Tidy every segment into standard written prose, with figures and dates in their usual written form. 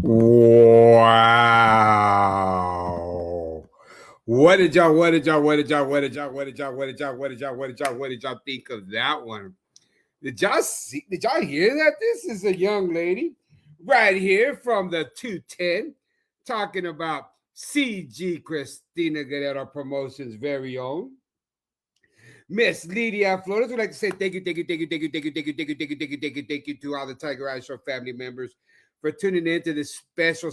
Wow. What did y'all think of that one? Did y'all hear that? This is a young lady right here from the 210 talking about CG Christina Guerrero Promotions very own Miss Lydia Flores. Would like to say thank you to all the Tiger Eye Show family members for tuning in to this special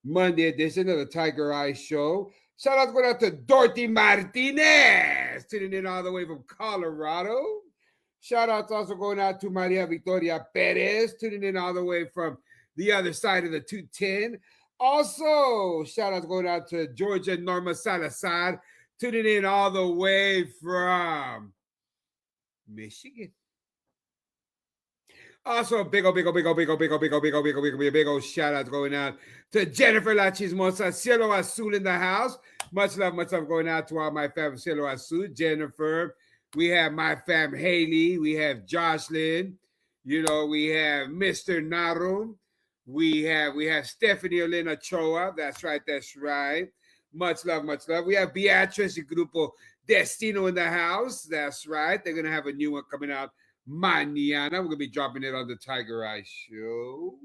Monday edition of the Tiger Eye Show. Shout out going out to Dorothy Martinez, tuning in all the way from Colorado. Shout outs also going out to Maria Victoria Perez, tuning in all the way from the other side of the 210. Also, shout outs going out to Georgia Norma Salazar, tuning in all the way from Michigan. Also, big old shout out going out to Jennifer La Chismosa, Cielo Azul in the house. Much love going out to all my fam Cielo Azul, Jennifer. We have my fam Haley. We have Jocelyn. We have Mr. Narum. We have Stephanie Olena Choa. That's right, that's right. Much love, much love. We have Beatrice y Grupo Destino in the house. That's right. They're gonna have a new one coming out mañana. We're gonna be dropping it on the Tiger Eye Show.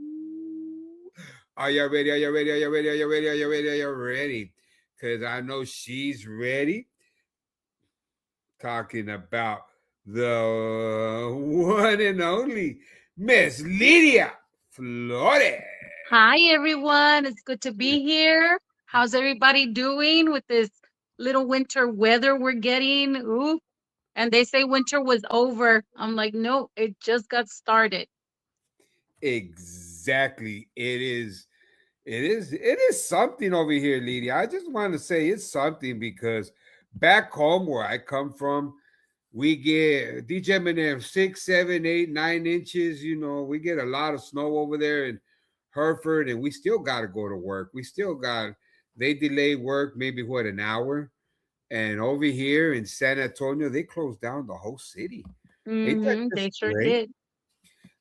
Are you ready? Are you ready? Are you ready? Are you ready? Are you ready? Are you ready? Because I know she's ready. Talking about the one and only Miss Lydia Flores. Hi, everyone. It's good to be here. How's everybody doing with this little winter weather we're getting? Ooh, and they say winter was over. I'm like, no, it just got started. Exactly. It is something over here, Lydia. I just want to say it's something because back home where I come from, we get DJ Eminem 6, 7, 8, 9 inches. We get a lot of snow over there in Hereford, and we still got to go to work. They delay work maybe an hour, and over here in San Antonio, they closed down the whole city. Ain't that They just sure great? did.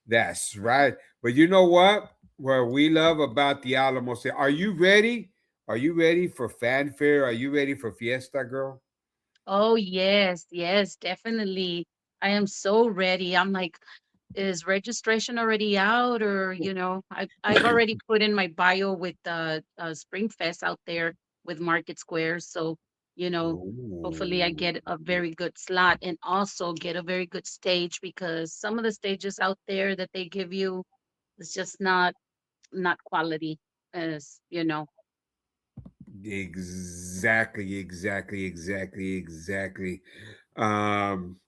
That's right. But you know what? Where we love about the Alamo City. Are you ready? Are you ready for fanfare? Are you ready for fiesta, girl? Oh, yes, yes, definitely. I am so ready. I'm like, is registration already out? Or, I've already put in my bio with Spring Fest out there with Market Square. So, you know, hopefully I Oh, get a very good slot and also get a very good stage because some of the stages out there that they give you is just not quality as, exactly.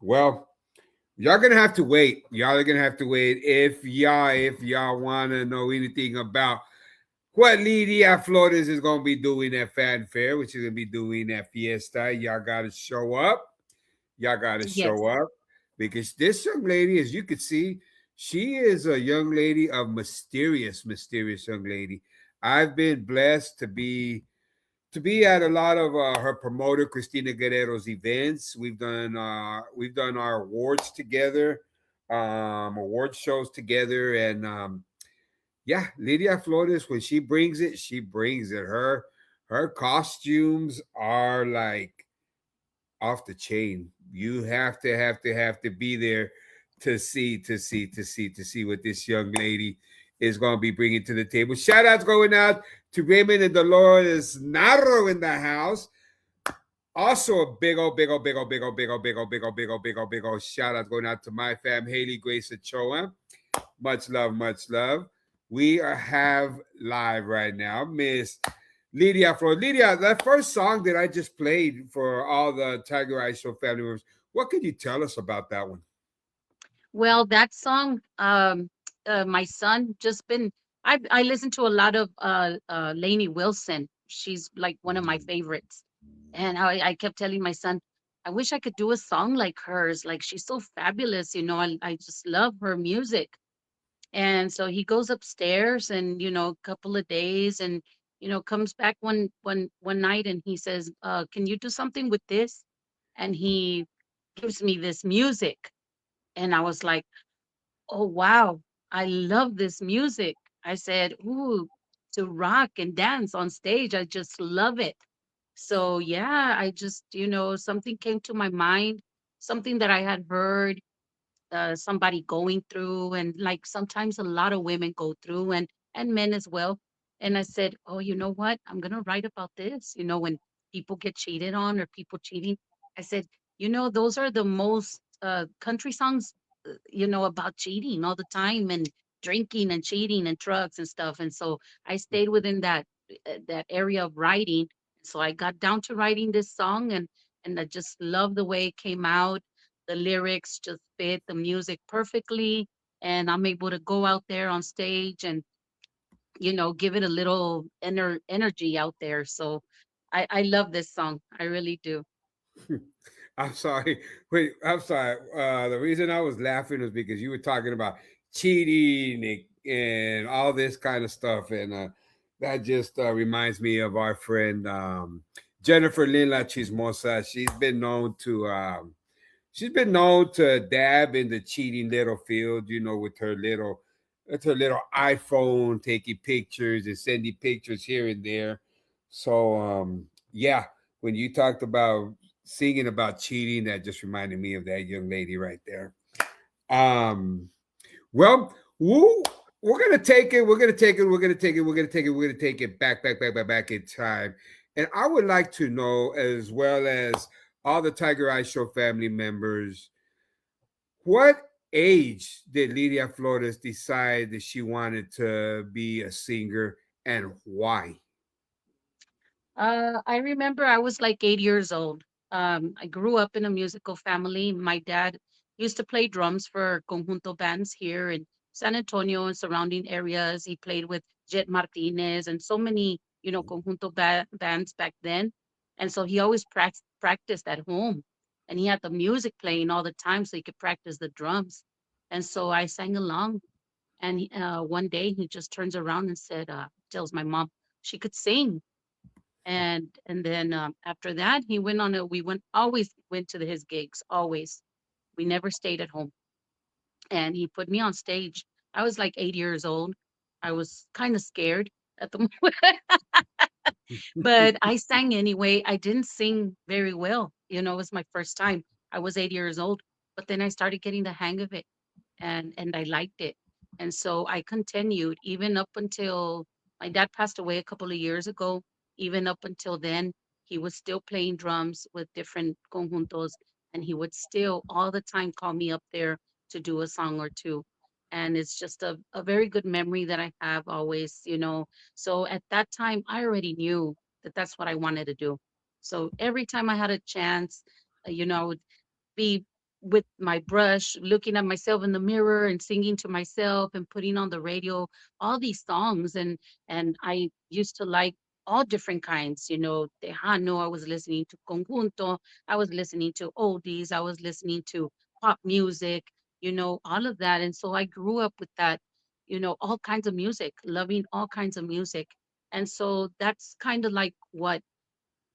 Well, y'all gonna have to wait. Y'all are gonna have to wait if y'all wanna know anything about what Lydia Flores is gonna be doing at Fanfare, which is gonna be doing at Fiesta. Y'all gotta show up. Y'all gotta yes. show up because this young lady, as you can see, she is a young lady of mysterious young lady. I've been blessed to be at a lot of her promoter Cristina Guerrero's events. We've done our awards together, award shows together, and yeah, Lydia Flores, when she brings it, she brings it. Her costumes are like off the chain. You have to be there to see what this young lady is going to be bringing to the table. Shout outs going out to Raymond and Dolores Narro in the house. Also a big old shout out going out to my fam Haley Grace Ochoa. Much love, much love. We have live right now, Miss Lydia Flores. Lydia, that first song that I just played for all the Tiger Eye Show family members, what could you tell us about that one? Well, that song, my son just been. I listen to a lot of Lainey Wilson. She's like one of my favorites, and I kept telling my son, I wish I could do a song like hers. Like she's so fabulous, I just love her music. And so he goes upstairs, and a couple of days, and comes back one night, and he says, "Can you do something with this?" And he gives me this music, and I was like, oh wow, I love this music. I said, ooh, to rock and dance on stage, I just love it. So yeah, I just, something came to my mind, something that I had heard somebody going through, and like sometimes a lot of women go through, and men as well. And I said, oh, you know what, I'm gonna write about this, when people get cheated on or people cheating. I said, those are the most country songs, about cheating all the time, and drinking and cheating and drugs and stuff. And so I stayed within that area of writing. So I got down to writing this song, and I just love the way it came out. The lyrics just fit the music perfectly, and I'm able to go out there on stage and give it a little energy out there. So I love this song, I really do. I'm sorry. Wait, I'm sorry. The reason I was laughing was because you were talking about cheating and all this kind of stuff, and that just reminds me of our friend Jennifer Lila Chismosa. She's been known to dab in the cheating little field, with her little iPhone, taking pictures and sending pictures here and there. So yeah, when you talked about singing about cheating, that just reminded me of that young lady right there. Um, well, woo, we're gonna take it. We're gonna take it. We're gonna take it. We're gonna take it. We're gonna take it back in time. And I would like to know, as well as all the Tiger Eye Show family members, what age did Lydia Flores decide that she wanted to be a singer, and why? I remember I was like 8 years old. I grew up in a musical family. My dad used to play drums for conjunto bands here in San Antonio and surrounding areas. He played with Jet Martinez and so many, conjunto bands back then. And so he always practiced at home, and he had the music playing all the time so he could practice the drums. And so I sang along. And one day he just turns around and said, tells my mom she could sing. And then after that he went on a we went always went to his gigs, always. We never stayed at home, and he put me on stage. I was like 8 years old. I was kind of scared at the moment, but I sang anyway. I didn't sing very well, it was my first time. I was 8 years old, but then I started getting the hang of it, and I liked it. And so I continued even up until my dad passed away a couple of years ago. Even up until then, he was still playing drums with different conjuntos, and he would still all the time call me up there to do a song or two. And it's just a very good memory that I have always. So at that time, I already knew that that's what I wanted to do. So every time I had a chance, I would be with my brush, looking at myself in the mirror and singing to myself and putting on the radio all these songs. And I used to like all different kinds, Tejano, I was listening to conjunto, I was listening to oldies, I was listening to pop music, all of that. And so I grew up with that, all kinds of music, loving all kinds of music. And so that's kind of like what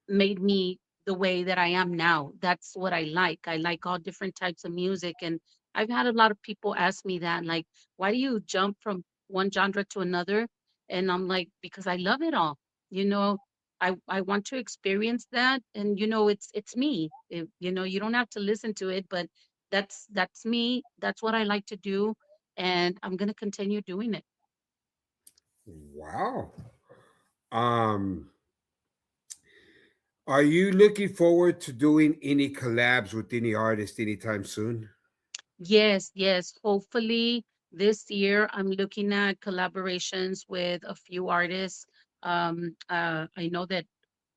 made me the way that I am now. That's what I like. I like all different types of music. And I've had a lot of people ask me that, like, why do you jump from one genre to another? And I'm like, because I love it all. You know, I want to experience that. And it's me. You don't have to listen to it, but that's me. That's what I like to do. And I'm gonna continue doing it. Wow. Um, are you looking forward to doing any collabs with any artist anytime soon? Yes, yes. Hopefully this year I'm looking at collaborations with a few artists. I know that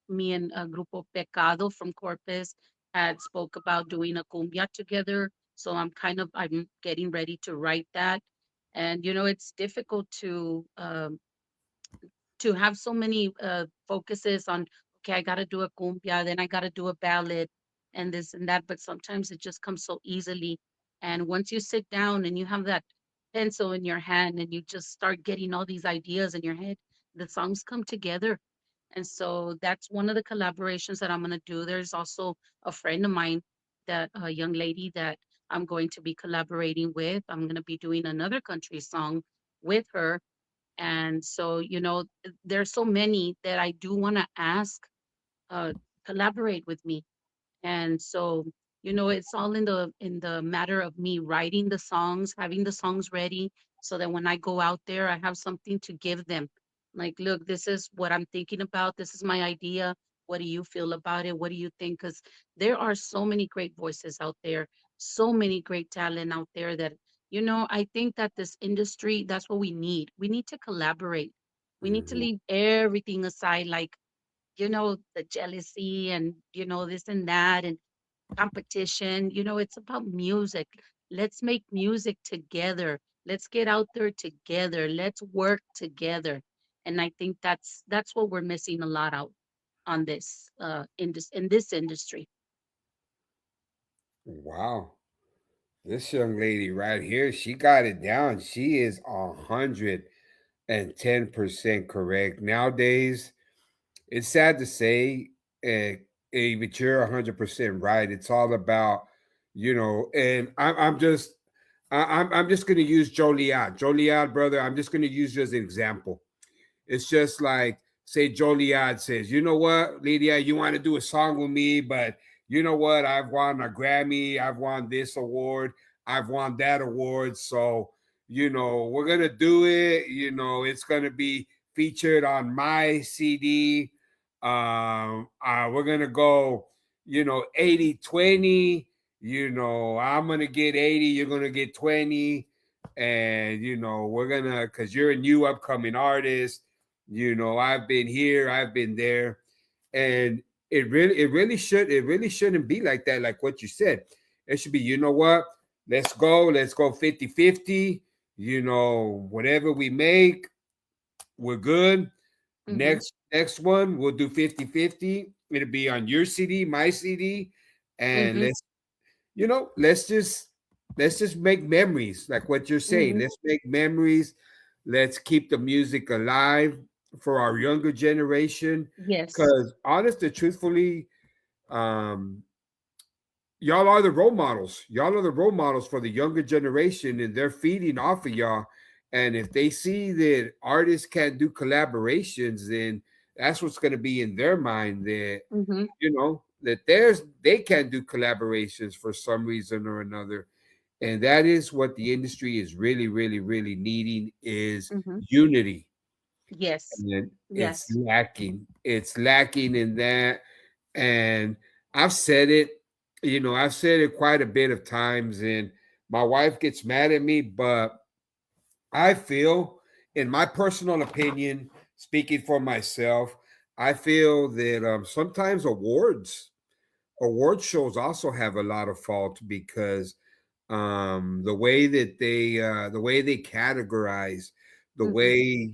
me and Grupo Pecado from Corpus had spoke about doing a cumbia together. So I'm getting ready to write that. And it's difficult to have so many focuses on, okay, I got to do a cumbia, then I got to do a ballad and this and that, but sometimes it just comes so easily. And once you sit down and you have that pencil in your hand and you just start getting all these ideas in your head, the songs come together. And so that's one of the collaborations that I'm going to do. There's also a friend of mine, that a young lady that I'm going to be collaborating with. I'm going to be doing another country song with her, And so, there's so many that I do want to ask, uh, collaborate with me. And so, it's all in the matter of me writing the songs, having the songs ready, so that when I go out there, I have something to give them. Like, look, this is what I'm thinking about. This is my idea. What do you feel about it? What do you think? Because there are so many great voices out there, so many great talent out there that, I think that this industry, that's what we need. We need to collaborate. We need to Mhm. leave everything aside, like, the jealousy and, this and that and competition. It's about music. Let's make music together. Let's get out there together. Let's work together. And I think that's what we're missing a lot out on this in this industry. Wow. This young lady right here, she got it down. She is 110% correct. Nowadays, it's sad to say, uh, but you're 100% right. It's all about, and I'm just gonna use Joliad. Joliad, brother, I'm just gonna use you as an example. It's just like, say Joliad says, you know what, Lydia, you want to do a song with me, but you know what? I've won a Grammy, I've won this award, I've won that award. So, we're gonna do it. It's gonna be featured on my CD. We're gonna go, 80-20. I'm gonna get 80, you're gonna get 20. And we're gonna, because you're a new upcoming artist. I've been here, I've been there. And it really shouldn't be like that, like what you said. It should be, what, let's go 50-50. Whatever we make, we're good. Hmm. Next one, we'll do 50-50. It'll be on your CD, my CD. And Hmm. let's just make memories, like what you're saying. Hmm. Let's make memories. Let's keep the music alive for our younger generation. Yes. Because honest and truthfully, um, y'all are the role models. Y'all are the role models for the younger generation, and they're feeding off of y'all. And if they see that artists can't do collaborations, then that's what's going to be in their mind, that Hmm. they can't do collaborations for some reason or another. And that is what the industry is really, really, really needing, is Hmm. unity. Yes. And it's Yes. lacking. It's lacking in that. And I've said it, I've said it quite a bit of times, and my wife gets mad at me, but I feel, in my personal opinion, speaking for myself, I feel that sometimes award shows also have a lot of fault, because the way they categorize, the Hmm. way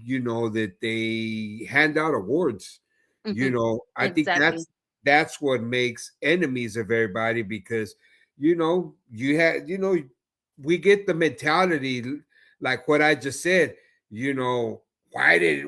that they hand out awards, Hmm. I think Exactly. that's what makes enemies of everybody, because we get the mentality, like what I just said. you know why did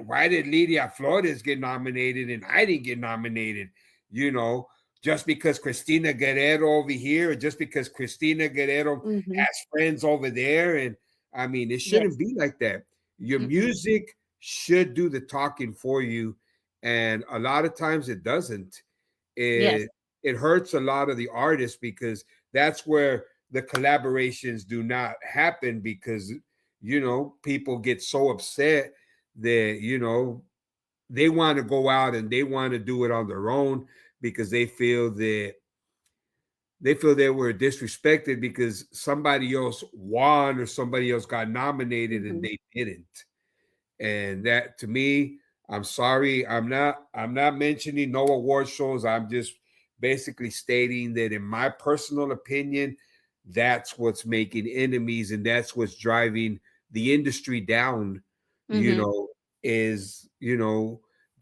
Lydia Flores get nominated and I didn't get nominated? you know just because Christina Guerrero over here, or just because Christina Guerrero Hmm. has friends over there. And I mean, it shouldn't Yes. be like that. Your Mm-mm. music should do the talking for you. And a lot of times it doesn't. Yes. It hurts a lot of the artists, because that's where the collaborations do not happen, because people get so upset that they want to go out and they want to do it on their own, because they feel they were disrespected because somebody else won or somebody else got nominated and Hmm. they didn't. And that, to me, I'm sorry, I'm not mentioning no award shows. I'm just basically stating that, in my personal opinion, that's what's making enemies, and that's what's driving the industry down. you Hmm. know is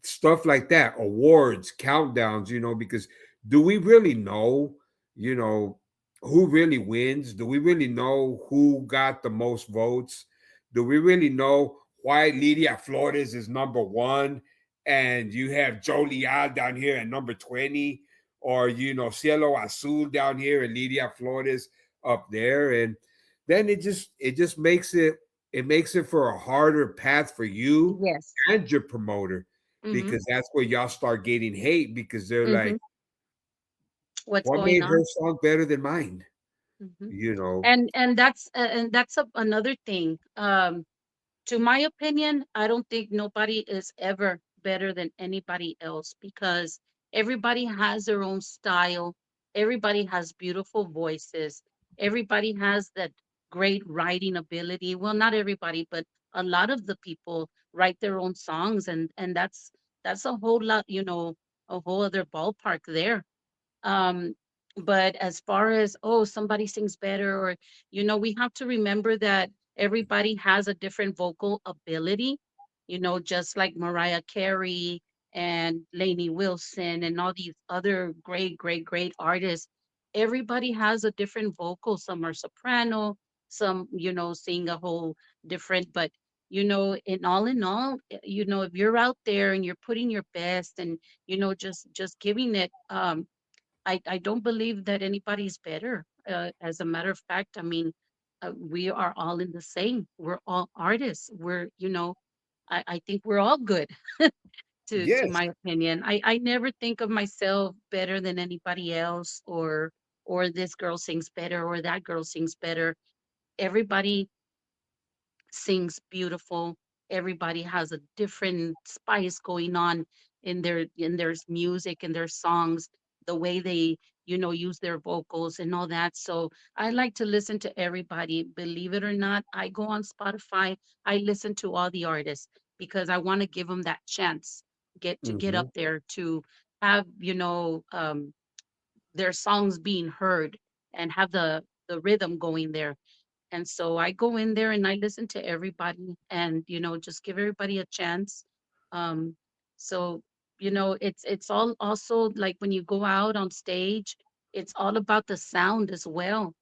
stuff like that, awards, countdowns, because do we really know, you know who really wins? Do we really know who got the most votes? Do we really know why Lydia Flores is number one, and you have Joe Leal down here at number 20, or Cielo Azul down here and Lydia Flores up there? And then it just makes it. it makes it for a harder path for you Yes. and your promoter, Mm-hmm. because that's where y'all start getting hate because they're Mm-hmm. like, What's what going made her on? song better than mine? Mm-hmm. You know. And that's another thing. To my opinion, I don't think nobody is ever better than anybody else because everybody has their own style. Everybody has beautiful voices. Everybody has that great writing ability. Well, not everybody, but a lot of the people write their own songs, and that's a whole lot, a whole other ballpark there. um but as far as, oh, somebody sings better, or we have to remember that everybody has a different vocal ability, just like Mariah Carey and Lainey Wilson and all these other great great great artists. Everybody has a different vocal. Some are soprano, some sing a whole different. But in all, if you're out there and you're putting your best, and just giving it, I don't believe that anybody's better. As a matter of fact, I mean, we are all in the same. We're all artists. I think we're all good, to Yes. my opinion. I never think of myself better than anybody else, or this girl sings better or that girl sings better. Everybody sings beautiful. Everybody has a different spice going on in their music and their songs, the way they use their vocals and all that. So I like to listen to everybody. Believe it or not, I go on Spotify. I listen to all the artists because I want to give them that chance, get Hmm. up there to have their songs being heard, and have the rhythm going there. And so I go in there and I listen to everybody, and just give everybody a chance. Um so it's all also like when you go out on stage, it's all about the sound as well.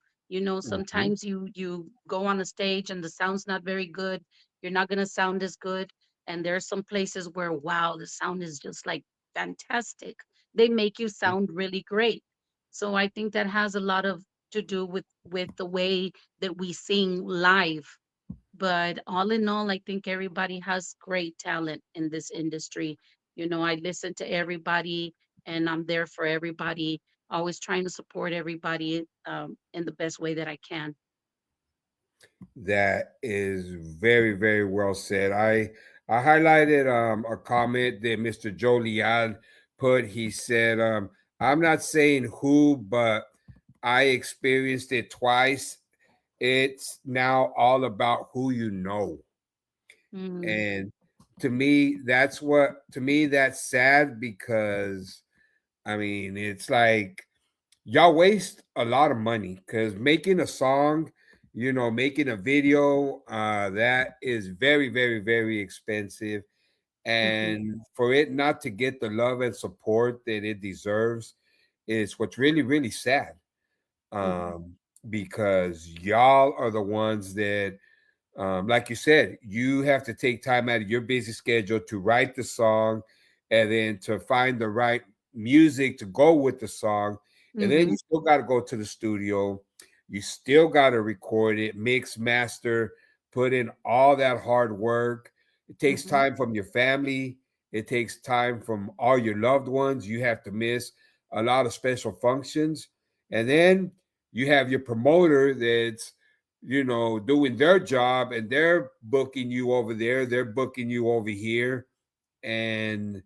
Hmm. Sometimes you go on a stage and the sound's not very good. You're not going to sound as good. And there's some places where, wow, the sound is just like fantastic. They make you sound really great. So I think that has a lot of to do with the way that we sing live. But all in all, I think everybody has great talent in this industry. I listen to everybody, and I'm there for everybody, always trying to support everybody, in the best way that I can. That is very, very well said. I highlighted a comment that Mr. Joe Leal put. He said, I'm not saying who, but I experienced it twice. It's now all about who you know. Mm, And to me that's sad because I mean, it's like y'all waste a lot of money because making a song, making a video, that is very, very, very expensive. mhm, And for it not to get the love and support that it deserves is what's really, really sad. mhm, Um, because y'all are the ones that, like you said, you have to take time out of your busy schedule to write the song and then to find the right music to go with the song. And then you mhm, still got to go to the studio. You still got to record it, mix, master, put in all that hard work. It takes mhm, time from your family, it takes time from all your loved ones. You have to miss a lot of special functions. And then you have your promoter that's doing their job and they're booking you over there, they're booking you over here. And,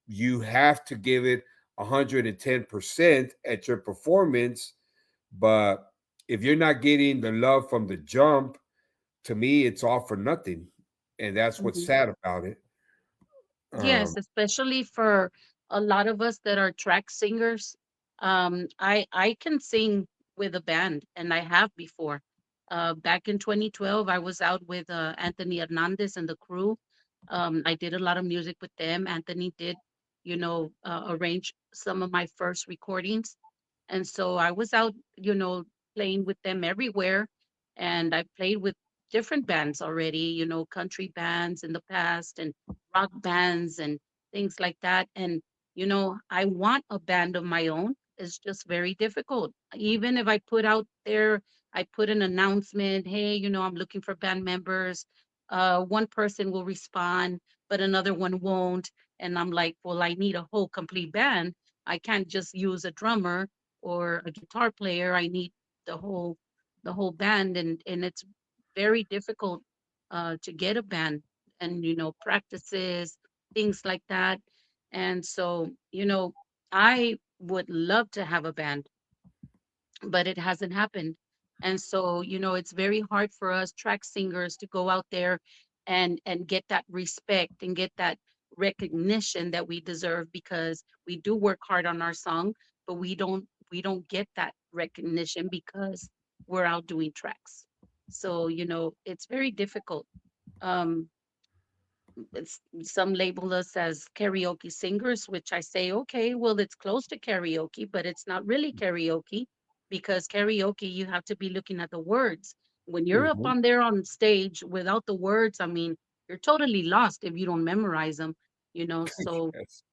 you have to give it 110% at your performance. But if you're not getting the love from the jump, to me, it's all for nothing. And that's what's mhm. sad about it. Yes, Um, especially for a lot of us that are track singers. I can sing with a band, and I have before. Back in 2012, I was out with Anthony Hernandez and the crew. I did a lot of music with them. Anthony did, arrange some of my first recordings. And so I was out, playing with them everywhere. And I played with different bands already, country bands in the past, and rock bands and things like that. And, I want a band of my own. It's just very difficult. Even if I put out there, I put an announcement, hey, I'm looking for band members. One person will respond, but another one won't. And I'm like, well, I need a whole complete band. I can't just use a drummer or a guitar player. I need the whole the whole band, and it's very difficult to get a band, and practices, things like that. And so, I would love to have a band, but it hasn't happened. And so, it's very hard for us track singers to go out there and get that respect and get that recognition that we deserve, because we do work hard on our song, but we don't get that recognition because we're out doing tracks. So, it's very difficult. Um, some label us as karaoke singers, which I say, okay, well, it's close to karaoke, but it's not really karaoke, because karaoke, you have to be looking at the words. When you're up Mhm. on there on stage without the words, I mean, you're totally lost if you don't memorize them. So Yes.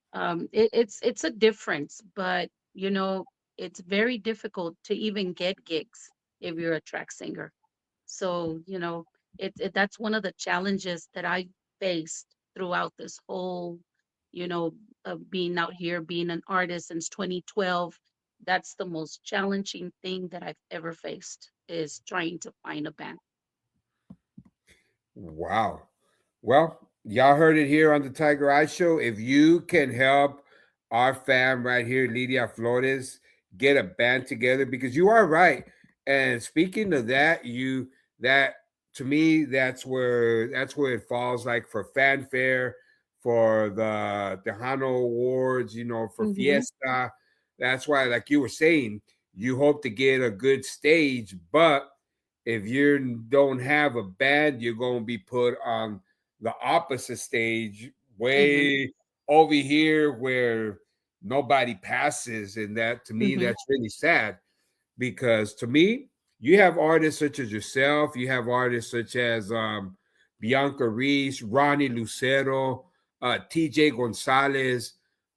it's a difference, but it's very difficult to even get gigs if you're a track singer. So, that's one of the challenges that I faced throughout this whole, being out here, being an artist since 2012. That's the most challenging thing that I've ever faced, is trying to find a band. Wow. Well, y'all heard it here on the Tiger Eye Show. If you can help our fam right here, Lydia Flores, get a band together, because you are right. And speaking of that, that to me, that's where it falls, like for fanfare, for the Tejano Awards, for Mm-hmm. Fiesta. That's why, like you were saying, you hope to get a good stage, but if you don't have a band, you're going to be put on the opposite stage, Mm-hmm. way over here where nobody passes. And that, to me, Mm-hmm. that's really sad, because to me, you have artists such as yourself, you have artists such as Bianca Reese, Ronnie Lucero, TJ Gonzalez.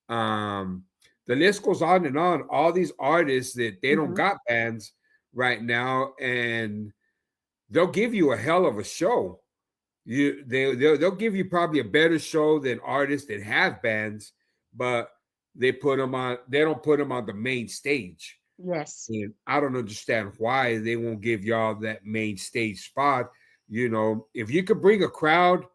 Um, the list goes on and on. All these artists that they don't Mm-hmm. got bands right now, and they'll give you a hell of a show. They'll give you probably a better show than artists that have bands, but they don't put them on the main stage. Yes. And I don't understand why they won't give y'all that main stage spot. If you could bring a crowd,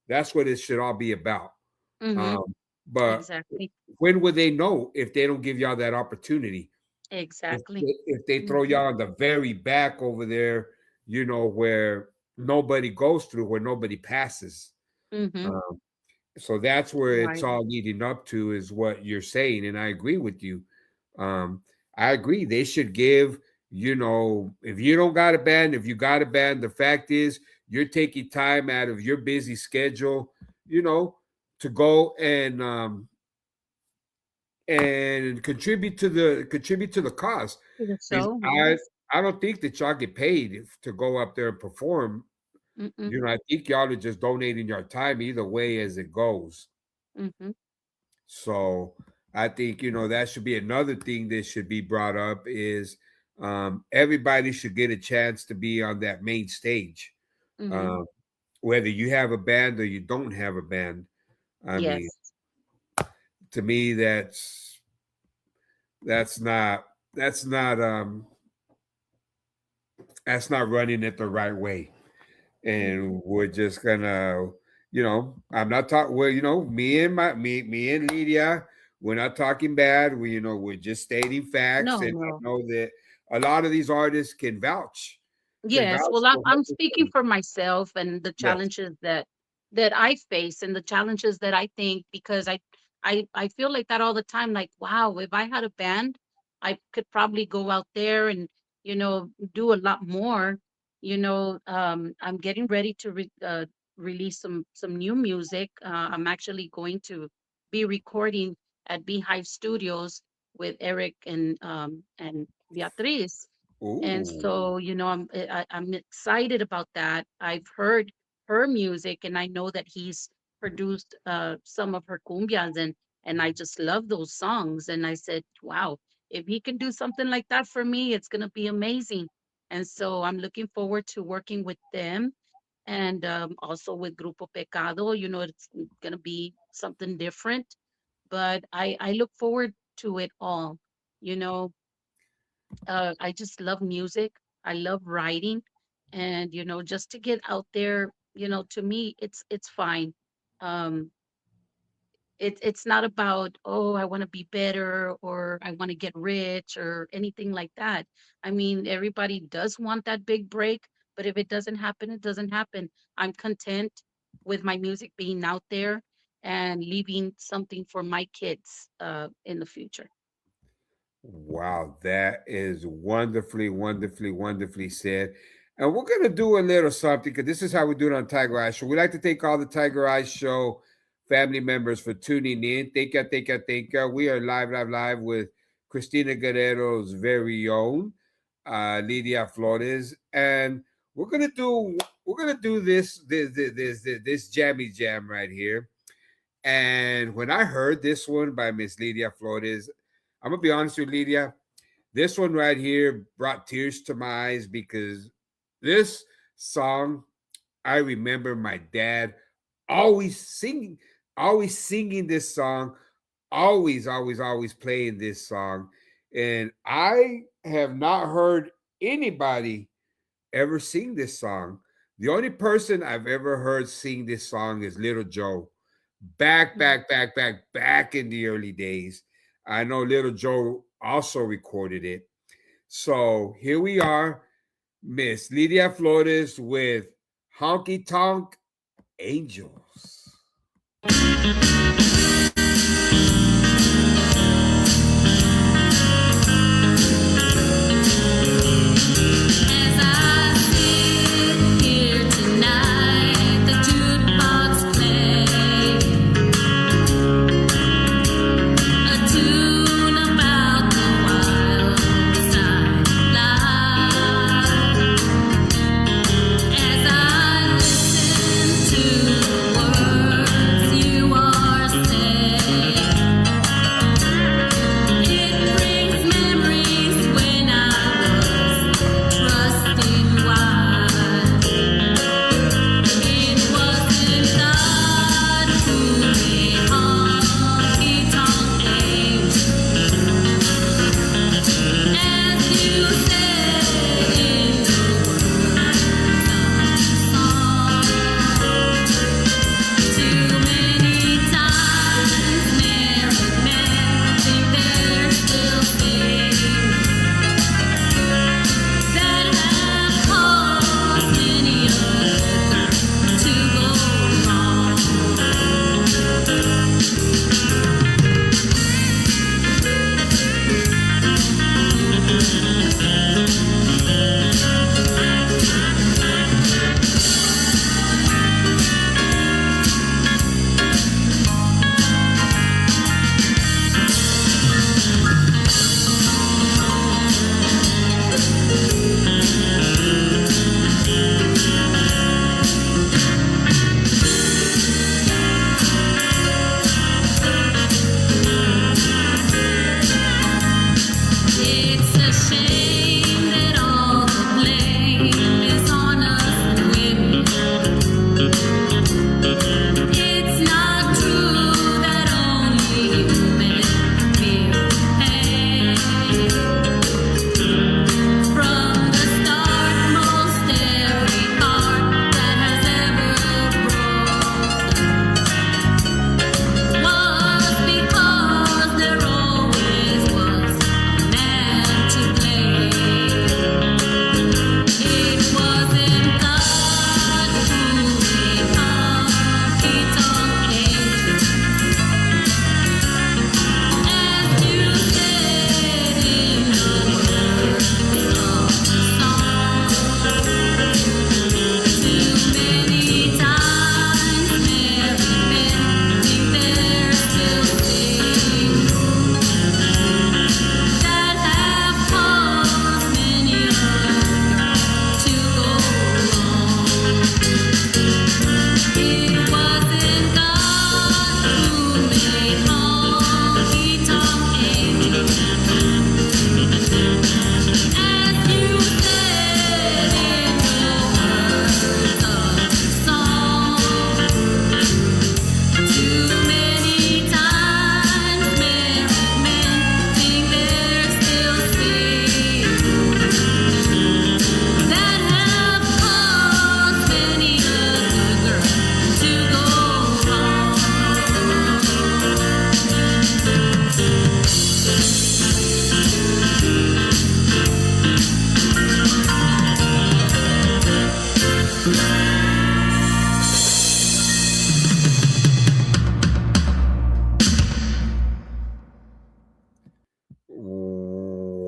that's what it should all be about. Mm-hmm. Um, but Exactly. when would they know if they don't give y'all that opportunity? if Exactly. if they throw Mm-hmm. y'all in the very back over there, where nobody goes through, where nobody passes. Mm-hmm. Um, so that's where it's Right. all leading up to, is what you're saying, and I agree with you. Um, I agree. They should give. If you don't got a band, if you got a band, the fact is you're taking time out of your busy schedule, to go and contribute to the cause. Because So, I yes. I don't think that y'all get paid to go up there and perform. Mm-mm. I think y'all are just donating your time either way as it goes. Mm-hmm. So I think that should be another thing that should be brought up, is everybody should get a chance to be on that main stage, Mm-hmm. um, whether you have a band or you don't have a band. I mean, Yes. to me, that's not that's not running it the right way. Mm-hmm. And we're just gonna, I'm not talking. Well, me and Lydia, we're not talking bad. We're just stating facts, No, and I no. know that a lot of these artists can Yes, vouch well, I'm for what I'm they're speaking saying. for myself and the Yes. challenges that I face, and the challenges that I think, because I feel like that all the time. Like, wow, if I had a band, I could probably go out there and do a lot more. I'm getting ready to release some new music. I'm actually going to be recording at Beehive Studios with Eric and Beatriz. And Ooh. so, I'm excited about that. I've heard her music, and I know that he's produced some of her cumbias, and I just love those songs. And I said, wow, if he can do something like that for me, it's gonna be amazing. And so I'm looking forward to working with them and also with Grupo Pecado. You know, it's going to be something different, but I look forward to it all. You know, I just love music. I love writing, and just to get out there, to me, it's fine. Um, it's not about, oh, I want to be better or I want to get rich or anything like that. I mean, everybody does want that big break, but if it doesn't happen, it doesn't happen. I'm content with my music being out there and leaving something for my kids in the future. Wow, that is wonderfully, wonderfully, wonderfully said. And we're gonna do a little something because this is how we do it on Tiger Eye Show. We like to thank all the Tiger Eye Show family members for tuning in. Thank you, thank you, thank you. We are live, live, live with Christina Guerrero's very own Lydia Flores, and we're gonna do this jammy jam right here. And when I heard this one by Miss Lydia Flores, I'm gonna be honest with you, Lydia. This one right here brought tears to my eyes because this song, I remember my dad always singing, always singing this song, always, always, always playing this song. And I have not heard anybody ever sing this song. The only person I've ever heard sing this song is Little Joe. Back, Mm. back, back, back, back in the early days. I know Little Joe also recorded it. So here we are, Miss Lydia Flores with Honky Tonk Angels. As I sit here tonight, the jukebox plays a tune about the wild side life. As I listen to the words you are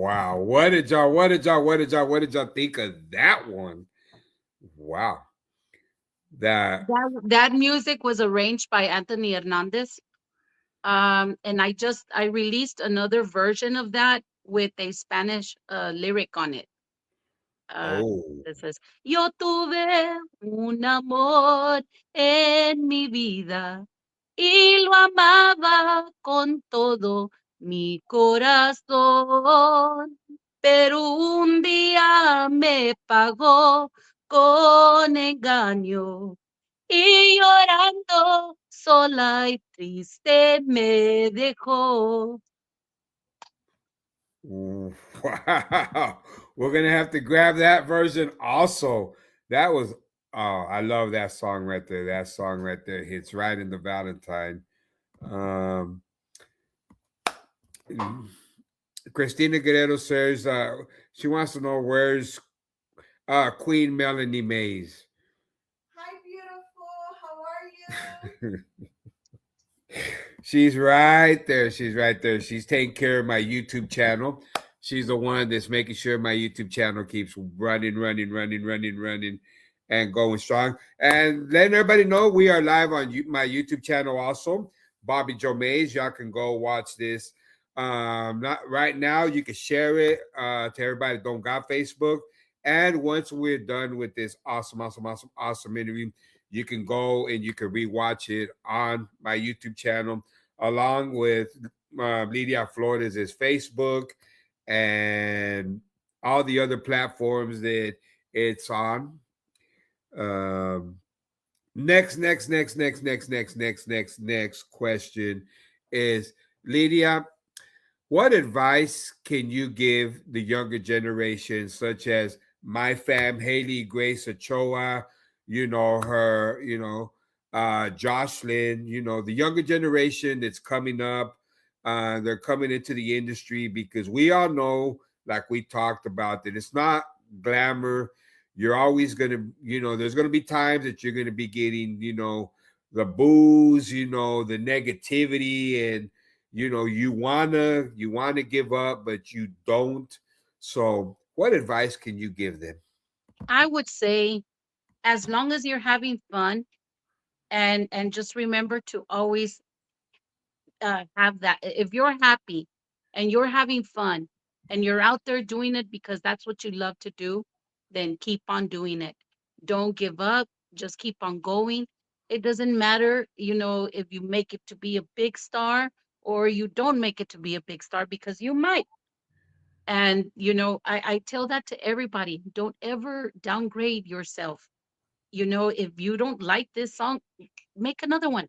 Wow. What did y'all think of that one? Wow. That That music was arranged by Anthony Hernandez. And I released another version of that with a Spanish lyric on it. Uh, oh. that says, Yo tuve un amor en mi vida y lo amaba con todo mi corazón, pero un día me pagó con engaño y llorando sola y triste me dejó. Wow. We're gonna have to grab that version also. That was I love that song right there. That song right there hits right in the Valentine. Um Christina Guerrero says she wants to know where's Queen Melanie Mays. Hi, beautiful. How are you? She's right there. She's right there. She's taking care of my YouTube channel. She's the one that's making sure my YouTube channel keeps running, and going strong. And letting everybody know we are live on my YouTube channel also, Bobby Joe Mays. Y'all can go watch this. Not right now. You can share it to everybody that don't got Facebook. And once we're done with this awesome interview, you can go and you can rewatch it on my YouTube channel, along with Lydia Flores' Facebook and all the other platforms that it's on. Um, next question is, Lydia, what advice can you give the younger generation, such as my fam, Haley Grace Ochoa, Jocelyn, the younger generation that's coming up, they're coming into the industry because we all know, like we talked about, that it's not glamour. You're always going to, there's going to be times that you're going to be getting, the booze, the negativity, and you wanna give up but you don't. So what advice can you give them? I would say, as long as you're having fun, and just remember to always have that. If you're happy and you're having fun and you're out there doing it because that's what you love to do, then keep on doing it. Don't give up. Just keep on going. It doesn't matter, if you make it to be a big star or you don't make it to be a big star, because you might. And, I tell that to everybody. Don't ever downgrade yourself. If you don't like this song, make another one.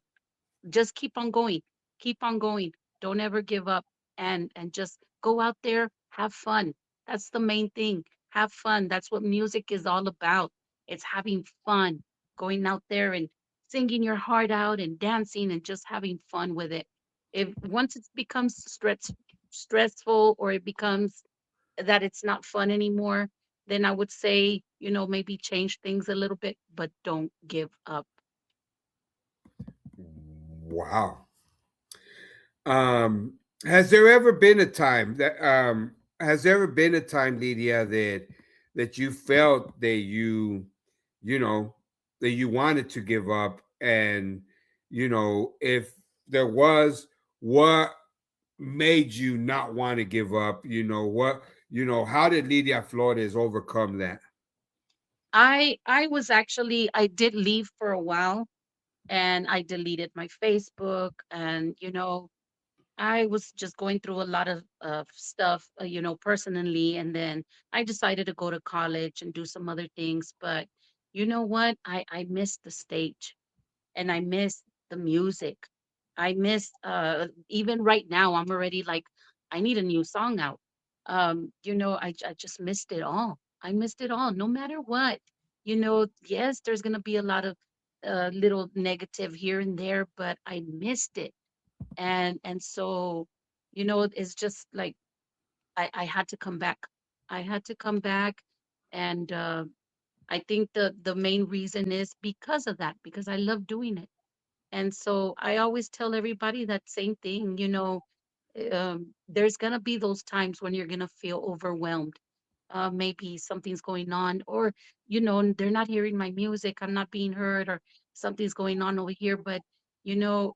Just keep on going. Keep on going. Don't ever give up, and just go out there, have fun. That's the main thing. Have fun. That's what music is all about. It's having fun, going out there and singing your heart out and dancing and just having fun with it. If once it becomes stressful, or it becomes that it's not fun anymore, then I would say, maybe change things a little bit, but don't give up. Wow. um has there ever been a time that Lydia, that you felt that you know that you wanted to give up, and if there was, what made you not want to give up? How did Lydia Flores overcome that? I did leave for a while, and I deleted my Facebook, and I was just going through a lot of stuff, personally, and then I decided to go to college and do some other things. But you know what? I missed the stage, and I miss the music. I miss even right now I'm already like, I need a new song out. I just missed it all. I missed it all, no matter what. Yes, there's gonna be a lot of little negative here and there, but I missed it. And so, it's just like I had to come back. I had to come back, and I think the main reason is because of that, because I love doing it. And so I always tell everybody that same thing, there's gonna be those times when you're gonna feel overwhelmed. Maybe something's going on, or they're not hearing my music. I'm not being heard, or something's going on over here. But you know,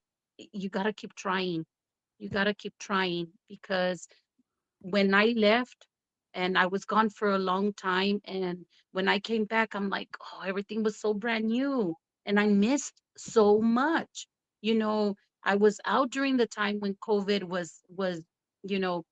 you gotta keep trying. You gotta keep trying because when I left and I was gone for a long time, and when I came back, I'm like, oh, everything was so brand new, and I missed so much. You know, I was out during the time when COVID was you know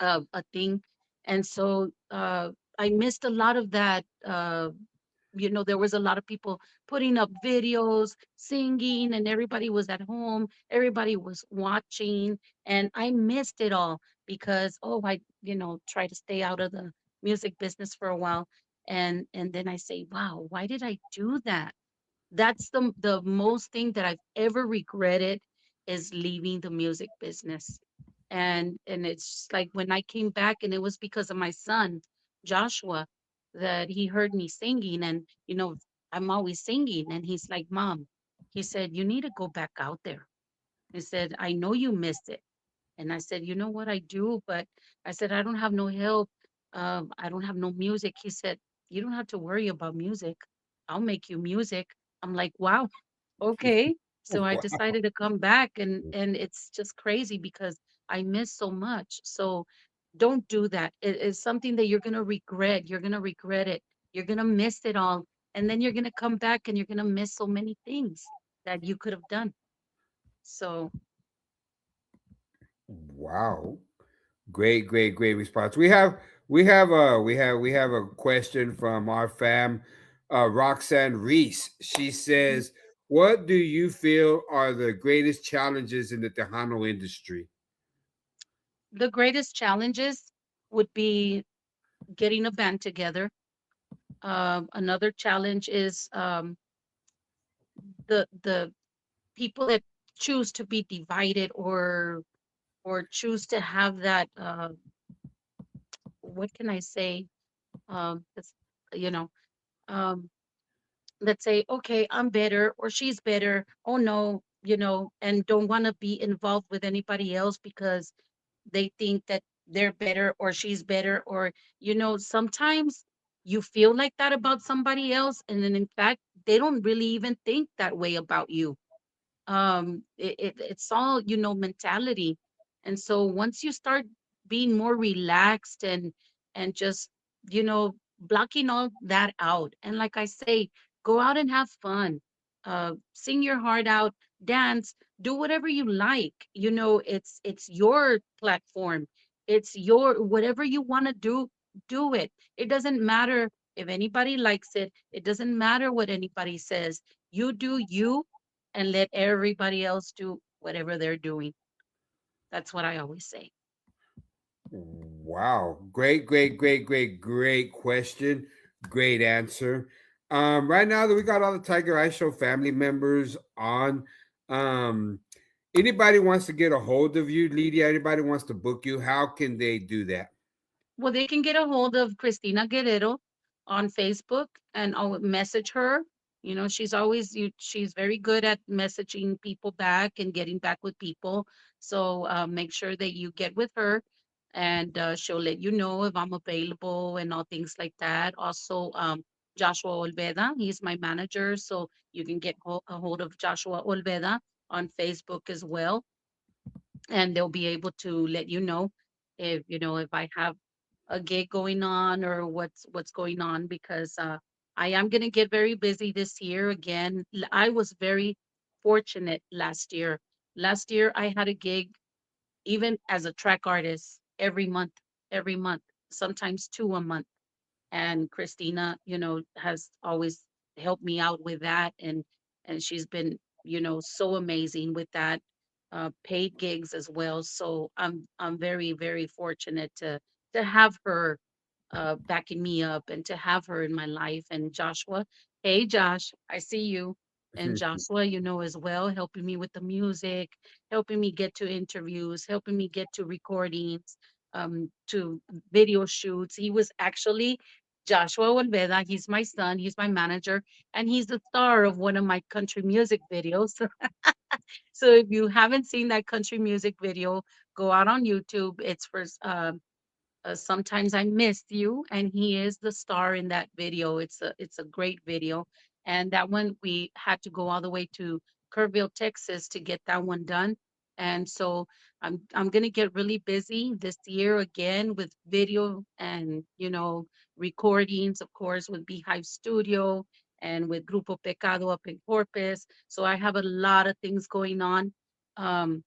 a thing, and so I missed a lot of that. There was a lot of people putting up videos, singing, and everybody was at home. Everybody was watching, and I missed it all because I try to stay out of the music business for a while, and then I say, wow, why did I do that? That's the most thing that I've ever regretted is leaving the music business. And it's like when I came back, and it was because of my son, Joshua, that he heard me singing. And I'm always singing, and he's like, Mom, he said, you need to go back out there. He said, I know you missed it. And I said, you know what, I do, but I said, I don't have no help. I don't have no music. He said, you don't have to worry about music. I'll make you music. I'm like, wow, okay. So I Wow. decided to come back, and it's just crazy because I miss so much. So don't do that. It is something that you're gonna regret. You're gonna regret it. You're gonna miss it all. And then you're gonna come back and you're gonna miss so many things that you could have done. So Wow. Great, great, great response. We have a question from our fam, Roxanne Reese. She mhm. says, "What do you feel are the greatest challenges in the Tejano industry?" The greatest challenges would be getting a band together. Another challenge is the people that choose to be divided, or choose to have that what can I say? It's, you know, um, let's say, okay, I'm better or she's better. Oh no, and don't want to be involved with anybody else because they think that they're better or she's better, or sometimes you feel like that about somebody else, and then in fact they don't really even think that way about you. It's all mentality. And so once you start being more relaxed, and just blocking all that out, and like I say, go out and have fun, sing your heart out, dance, do whatever you like. It's your platform, it's your whatever you want to do it. It doesn't matter if anybody likes it, it doesn't matter what anybody says. You do you, and let everybody else do whatever they're doing. That's what I always say. Wow. Great, great, great, great, great question. Great answer. Right now that we got all the Tiger Eye Show family members on, um, anybody wants to get a hold of you, Lydia, anybody wants to book you, how can they do that? Well, they can get a hold of Cristina Guerrero on Facebook, and I'll message her. She's very good at messaging people back and getting back with people. So make sure that you get with her, and she'll let you know if I'm available and all things like that. Also, Joshua Olveda, he's my manager, so you can get a hold of Joshua Olveda on Facebook as well, and they'll be able to let you know if I have a gig going on, or what's going on, because I am going to get very busy this year again. I was very fortunate last year. Last year I had a gig, even as a track artist, every month, sometimes two a month. And Christina, has always helped me out with that, and she's been, so amazing with that, paid gigs as well. So I'm very, very fortunate to have her backing me up, and to have her in my life. And Joshua, hey Josh, I see you. And Joshua, as well, helping me with the music, helping me get to interviews, helping me get to recordings, to video shoots. He was actually Joshua Olveda. He's my son. He's my manager, and he's the star of one of my country music videos. So if you haven't seen that country music video, go out on YouTube. It's for Sometimes I Missed You, and he is the star in that video. It's a great video, and that one we had to go all the way to Kerrville, Texas, to get that one done. And so I'm gonna get really busy this year again with video and recordings, of course, with Beehive Studio and with Grupo Pecado up in Corpus. So I have a lot of things going on. Um,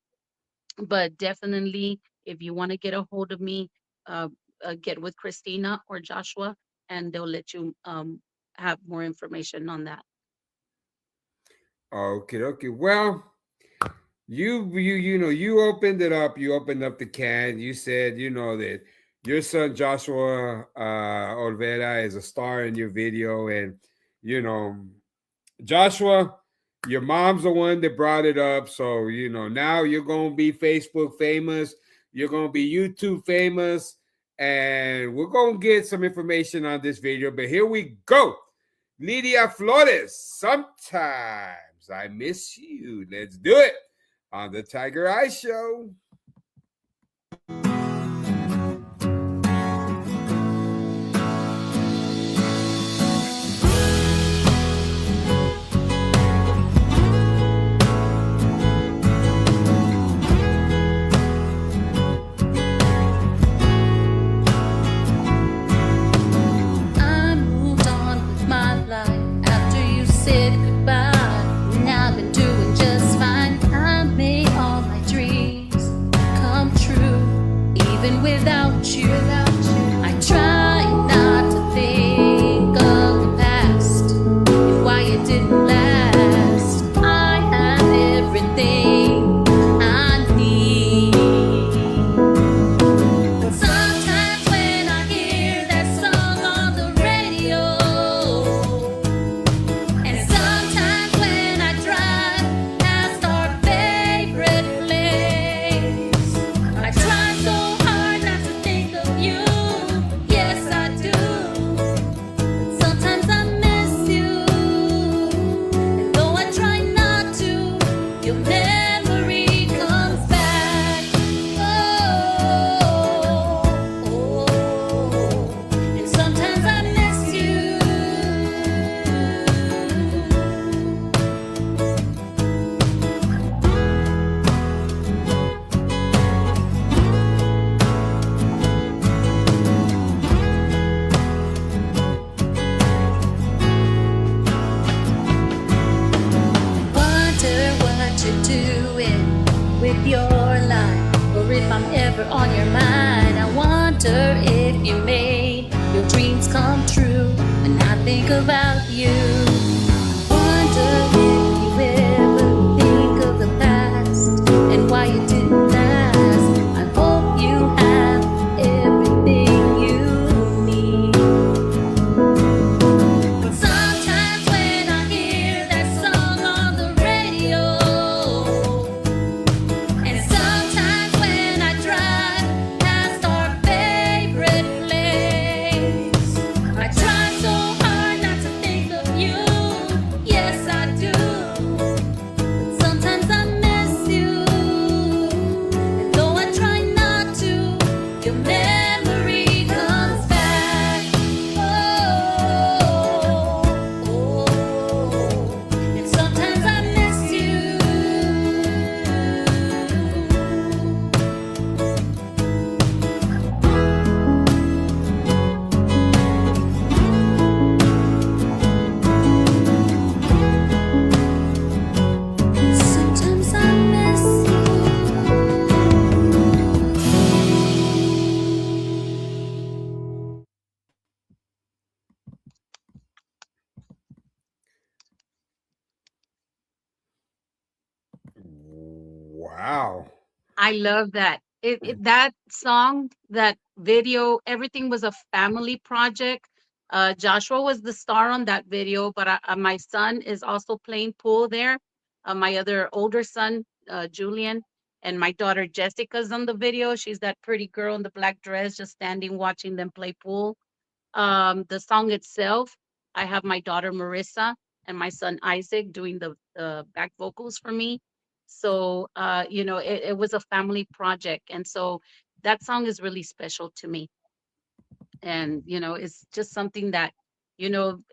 but definitely, if you want to get a hold of me, uh, get with Christina or Joshua, and they'll let you have more information on that. Okay, okay. Well, you opened it up. You opened up the can. You said that your son Joshua Olvera is a star in your video, and you know Joshua, your mom's the one that brought it up. So, now you're going to be Facebook famous. You're going to be YouTube famous. And we're going to get some information on this video. But here we go. Lydia Flores, sometimes I miss you. Let's do it on the Tiger Eye Show. I moved on with my life after you said goodbye. Now I've been doing just fine. I made all my dreams come true, even without you. I try not to think of the past and why it didn't last. I have everything I need. Sometimes when I hear that song on the radio, and sometimes when I drive past our favorite place, I try so hard not to think of you. Yes, I do. Sometimes I miss you, and though I try not to, your memory comes back. And sometimes I miss you. Wonder what you're doing with your life, or if I'm ever on your mind. I wonder if you made your dreams come true when I think about you. Wonder if you ever think of the past and why it didn't last. I hope you have everything you need. Sometimes when I hear that song on the radio, and sometimes when I drive past our favorite place, I try so hard not to think of you. Yes, I do. But sometimes I miss you, and though I try not to, your memory comes back. And sometimes I miss you. Sometimes I miss you. Wow. I love that. That song, that video, everything was a family project. Joshua was the star on that video, but my son is also playing pool there. My other older son, Julian, and my daughter Jessica's on the video. She's that pretty girl in the black dress, just standing watching them play pool. The song itself, I have my daughter Marissa and my son Isaac doing the back vocals for me. So, it was a family project. And so that song is really special to me. And, it's just something that, you know,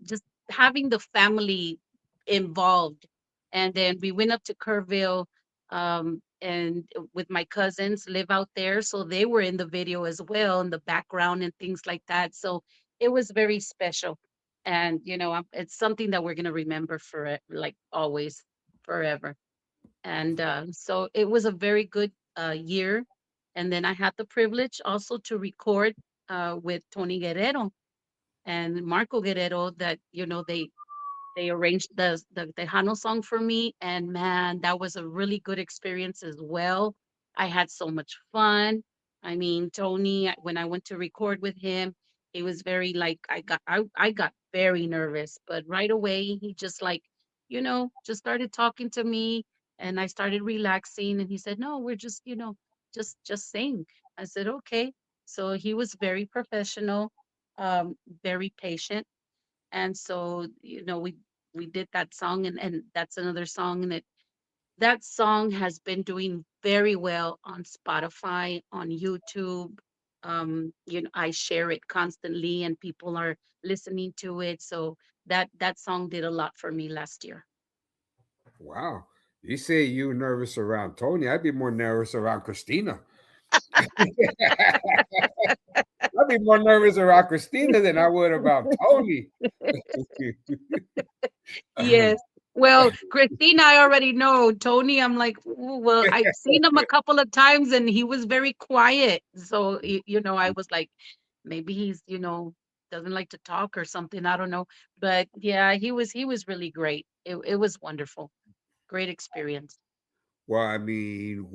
just having the family involved. And then we went up to Kerrville, and with my cousins live out there. So they were in the video as well, in the background and things like that. So it was very special. And, it's something that we're going to remember for it, like always, forever. And so it was a very good year. And then I had the privilege also to record with Tony Guerrero and Marco Guerrero, that they arranged the Tejano song for me. And man, that was a really good experience as well. I had so much fun. I mean, Tony, when I went to record with him, he was very like, I got very nervous, but right away he just like, just started talking to me, and I started relaxing, and he said, "No, we're just, just sing." I said, "Okay." So he was very professional, very patient. And so, we did that song, and that's another song, and that song has been doing very well on Spotify, on YouTube. I share it constantly, and people are listening to it. So that song did a lot for me last year. Wow. You say you were nervous around Tony. I'd be more nervous around Christina. I'd be more nervous around Christina than I would about Tony. Yes. Well, Christina, I already know. Tony, I'm like, "Ooh, well, I've seen him a couple of times and he was very quiet." So, I was like, maybe he's, doesn't like to talk or something. I don't know. But yeah, he was really great. It was wonderful. Great experience. Well, I mean,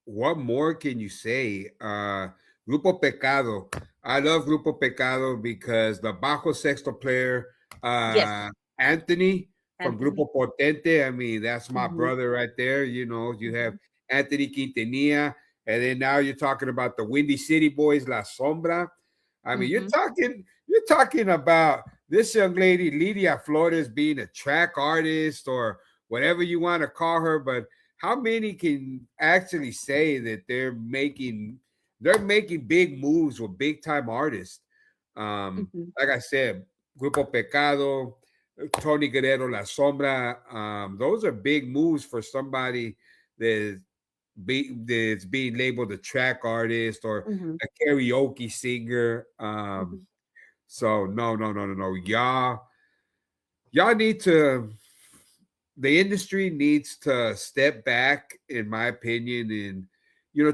what more can you say? Grupo Pecado. I love Grupo Pecado because the bajo sexto player, Yes, Anthony from Anthony. Grupo Potente. I mean, that's my Hmm. brother right there. You have Hmm. Anthony Quintanilla, and then now you're talking about the Windy City Boys, La Sombra. I mean, Hmm. you're talking about this young lady, Lydia Flores, being a track artist or whatever you want to call her, but how many can actually say that they're making big moves with big time artists? Hmm. Like I said, Grupo Pecado, Tony Guerrero, La Sombra. Those are big moves for somebody that that's being labeled a track artist or Hmm. a karaoke singer. Hmm. So no, no, no, no, no. Y'all need to, the industry needs to step back, in my opinion, and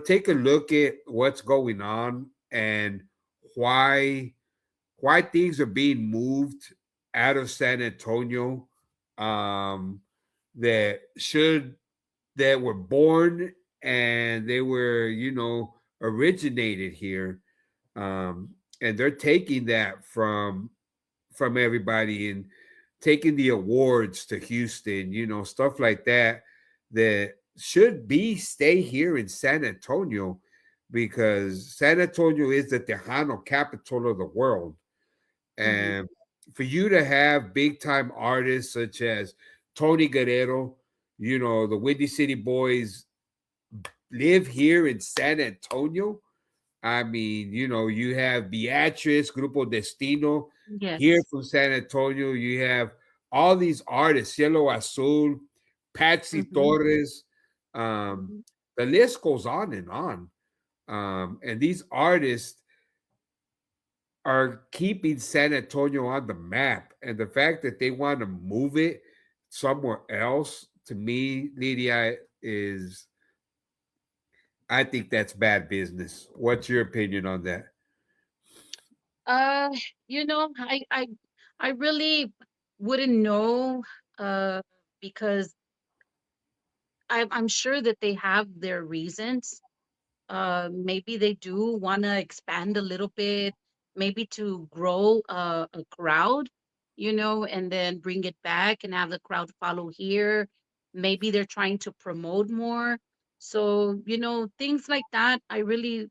take a look at what's going on and why why things are being moved out of San Antonio, um, that should that were born and they were originated here, and they're taking that from everybody and taking the awards to Houston, stuff like that, that should be stay here in San Antonio, because San Antonio is the Tejano capital of the world. Hmm. And for you to have big time artists such as Tony Guerrero, the Windy City Boys live here in San Antonio. I mean, you have Beatrice, Grupo Destino here Yes. from San Antonio. You have all these artists, Cielo Azul, Patsy Hmm. Torres. Um, Hmm. the list goes on and on. And these artists are keeping San Antonio on the map. And the fact that they want to move it somewhere else, to me, Lydia, is, I think that's bad business. What's your opinion on that? Uh, I really wouldn't know, uh, because I'm sure that they have their reasons. Maybe they do want to expand a little bit, maybe to grow a crowd, and then bring it back and have the crowd follow here. Maybe they're trying to promote more. So, things like that, I really,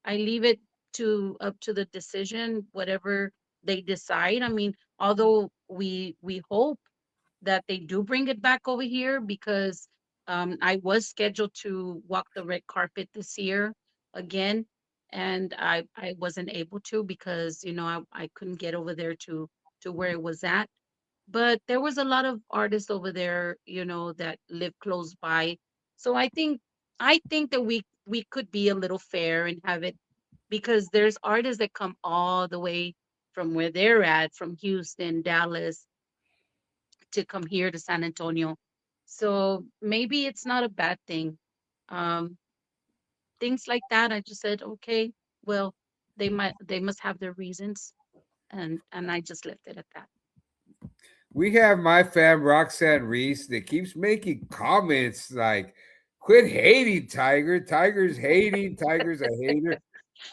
I leave it to up to the decision, whatever they decide. I mean, although we hope that they do bring it back over here, because I was scheduled to walk the red carpet this year again, and I wasn't able to because I couldn't get over there to where it was at. But there was a lot of artists over there, that live close by. So I think that we could be a little fair and have it, because there's artists that come all the way from where they're at, from Houston, Dallas, to come here to San Antonio. So maybe it's not a bad thing. Um, Things like that, I just said, okay, well, they must have their reasons, and I just left it at that. We have my fam Roxanne Reese that keeps making comments like, "Quit hating Tiger. Tiger's hating. Tiger's a hater."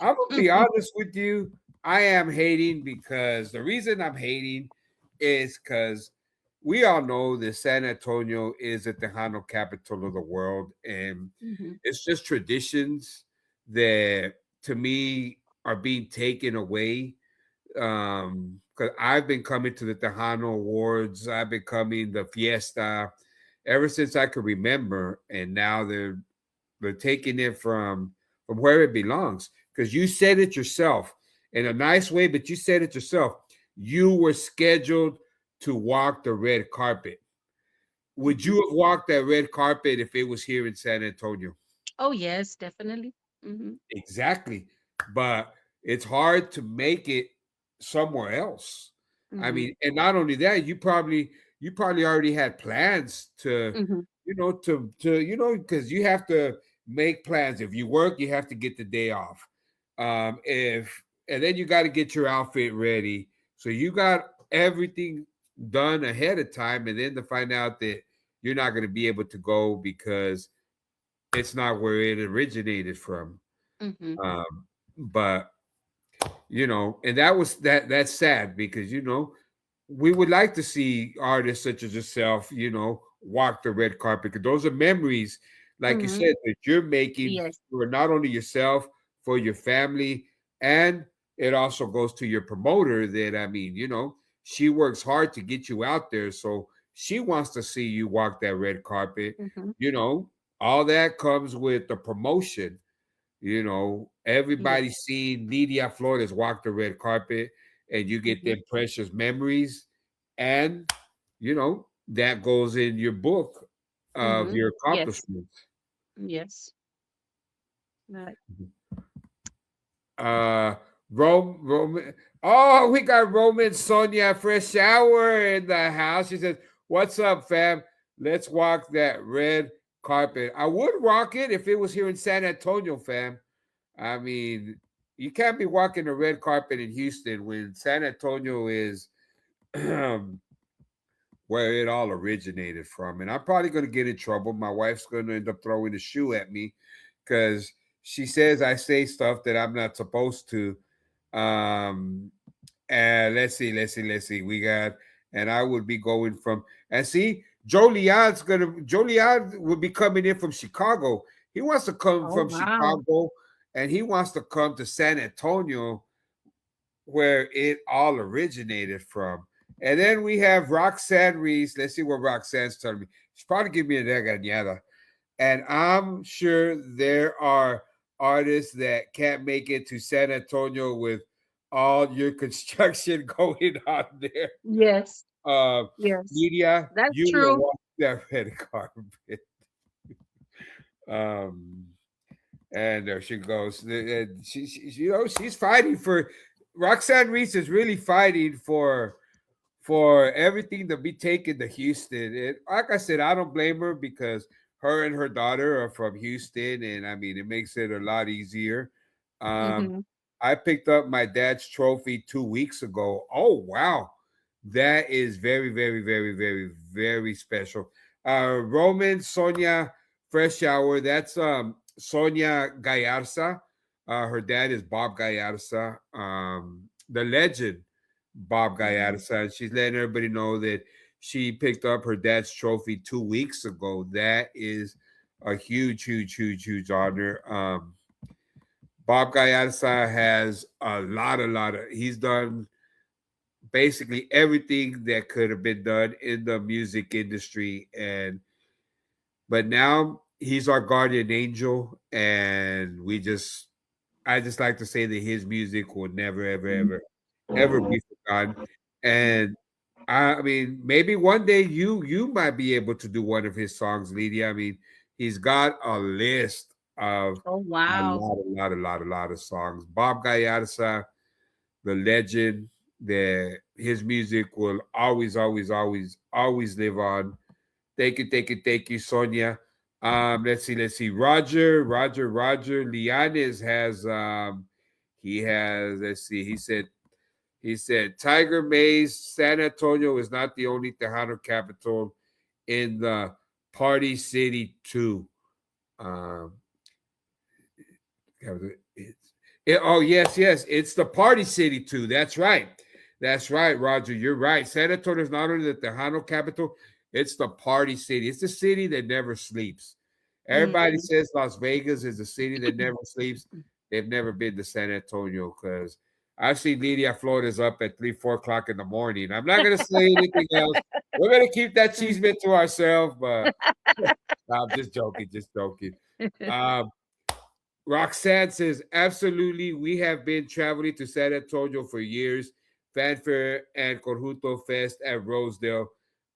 I'm gonna be honest with you. I am hating because the reason I'm hating is because we all know that San Antonio is the Tejano capital of the world, and Hmm. it's just traditions that to me are being taken away. Because I've been coming to the Tejano Awards, I've been coming the Fiesta ever since I could remember, and now they're taking it from where it belongs. Because you said it yourself in a nice way, but you said it yourself. You were scheduled to walk the red carpet. Would you Hmm. have walked that red carpet if it was here in San Antonio? Oh yes, definitely. Hmm. Exactly. But it's hard to make it somewhere else. I Hmm. mean, and not only that, you probably already had plans to, Hmm. because you have to make plans. If you work, you have to get the day off. If and then you got to get your outfit ready. So you got everything done ahead of time, and then to find out that you're not going to be able to go because it's not where it originated from. Hmm. But and that's sad because we would like to see artists such as yourself, walk the red carpet because those are memories, like you Hmm. said, that you're making Yes. for not only yourself, for your family, and it also goes to your promoter that I mean, she works hard to get you out there. So she wants to see you walk that red carpet. Hmm. You know, all that comes with the promotion. Everybody Yes. seen Nidia Flores walk the red carpet, and you get Hmm. them precious memories, and that goes in your book of Hmm. your Yes. accomplishments. Yes. Right. Uh, Roman. Oh, we got Roman Sonia Fresh Shower in the house. She says, "What's up, fam? Let's walk that red carpet. I would rock it if it was here in San Antonio, fam. I mean, you can't be walking the red carpet in Houston when San Antonio is where it all originated from. And I'm probably going to get in trouble. My wife's going to end up throwing a shoe at me because she says I say stuff that I'm not supposed to. Um, and let's see. We got, and I would be going from, and see, Joe Leon will be coming in from Chicago. He wants to come Oh from wow. Chicago and he wants to come to San Antonio where it all originated from. And then we have Roxanne Reese. Let's see what Roxanne's telling me. She's probably giving me a regañada. And I'm sure there are artists that can't make it to San Antonio with all your construction going on there. Yes. Uh, Yes. Media, That's you will true. walk that red carpet. Um, and there she goes. She's fighting for Roxanne Reese is really fighting for everything to be taken to Houston. And like I said, I don't blame her because her and her daughter are from Houston, and I mean it makes it a lot easier. Um, Hmm. I picked up my dad's trophy 2 weeks ago. Oh wow, that is very, very, very, very, very special. Roman Sonia Fresh Shower. That's Sonia Gallarza. Her dad is Bob Gallarza, the legend Bob Hmm. Gallarza. And she's letting everybody know that she picked up her dad's trophy 2 weeks ago. That is a huge, huge, huge, huge honor. Bob Gallarza has he's done basically everything that could have been done in the music industry. And but now he's our guardian angel, and I just like to say that his music will never, ever, ever, ever be forgotten. And I mean, maybe one day you might be able to do one of his songs, Lydia. I mean, he's got a list of Oh, wow. a lot of songs. Bob Gallarza, the legend, that his music will always, always, always, always live on. Thank you, Sonia. Let's see. Roger Lianes has he has, let's see, he said Tiger Mays, San Antonio is not the only Tejano capital in the Party City too. Um, oh yes, it's the Party City too. That's right, Roger. You're right. San Antonio is not only the Tejano capital, it's the Party City. It's the city that never sleeps. Everybody Mm. says Las Vegas is the city that never sleeps. They've never been to San Antonio because I've seen Lydia Flores up at 3, 4 o'clock in the morning. I'm not going to say anything else. We're going to keep that cheese bit to ourselves, but I'm just joking, Um, Roxanne says, absolutely. We have been traveling to San Antonio for years. Fanfare and Conjunto Fest at Rosedale.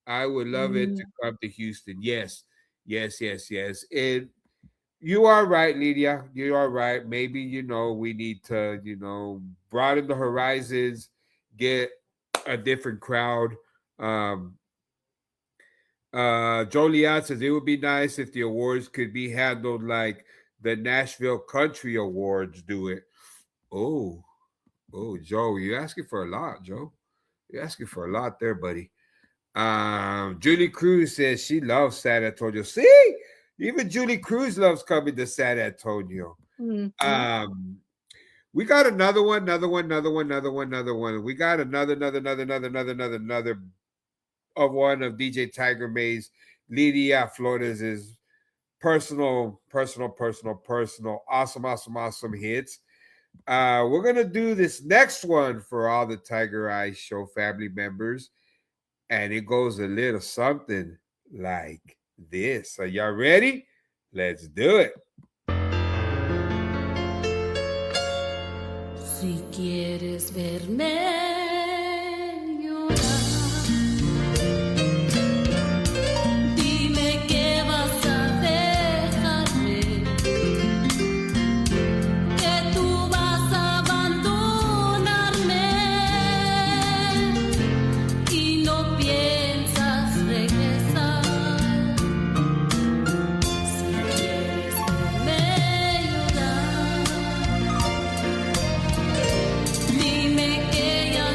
I would love it to Mm. come to Houston. Yes. And you are right, Lydia. You are right. Maybe, we need to, broaden the horizons, get a different crowd. Um, Joliet says it would be nice if the awards could be handled like the Nashville Country Awards do it. Oh, Joe, you're asking for a lot, Joe. You're asking for a lot there, buddy. Julie Cruz says she loves San Antonio. See, even Julie Cruz loves coming to San Antonio. Mhm. We got another one. We got another of one of DJ Tiger Mays, Lydia Flores' personal, awesome hits. We're gonna do this next one for all the Tiger Eye Show family members, and it goes a little something like this. Are y'all ready? Let's do it. Si quieres verme llorar, dime que vas a dejarme, que tú vas a abandonarme y no piensas regresar. Si quieres verme llorar, dime que ya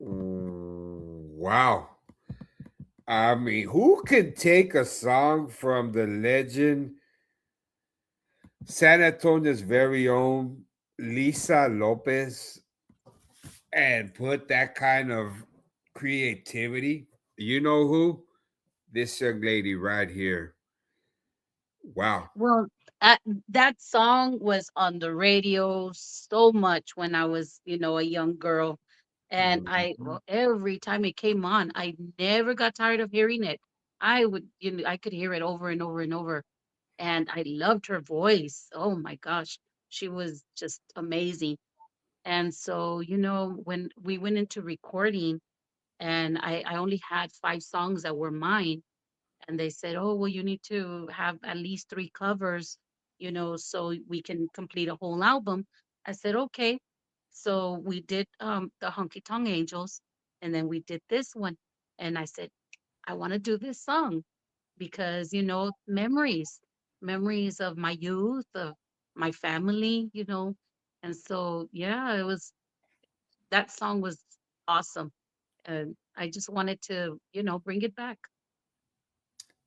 Wow. I mean, who can take a song from the legend, San Antonio's very own Lisa Lopez, and put that kind of creativity? You know who? This young lady right here. Wow. Well, uh, that song was on the radio so much when I was, a young girl. And Mhm. well, every time it came on, I never got tired of hearing it. I could hear it over and over and over. And I loved her voice. Oh my gosh, she was just amazing. And so, when we went into recording, and I only had 5 songs that were mine, and they said, "Oh, well, you need to have at least 3 covers, so we can complete a whole album." I said, "Okay." So we did the Honky Tonk Angels, and then we did this one. And I said, "I want to do this song because, memories of my youth, of my family, And so, yeah, that song was awesome. And I just wanted to, bring it back.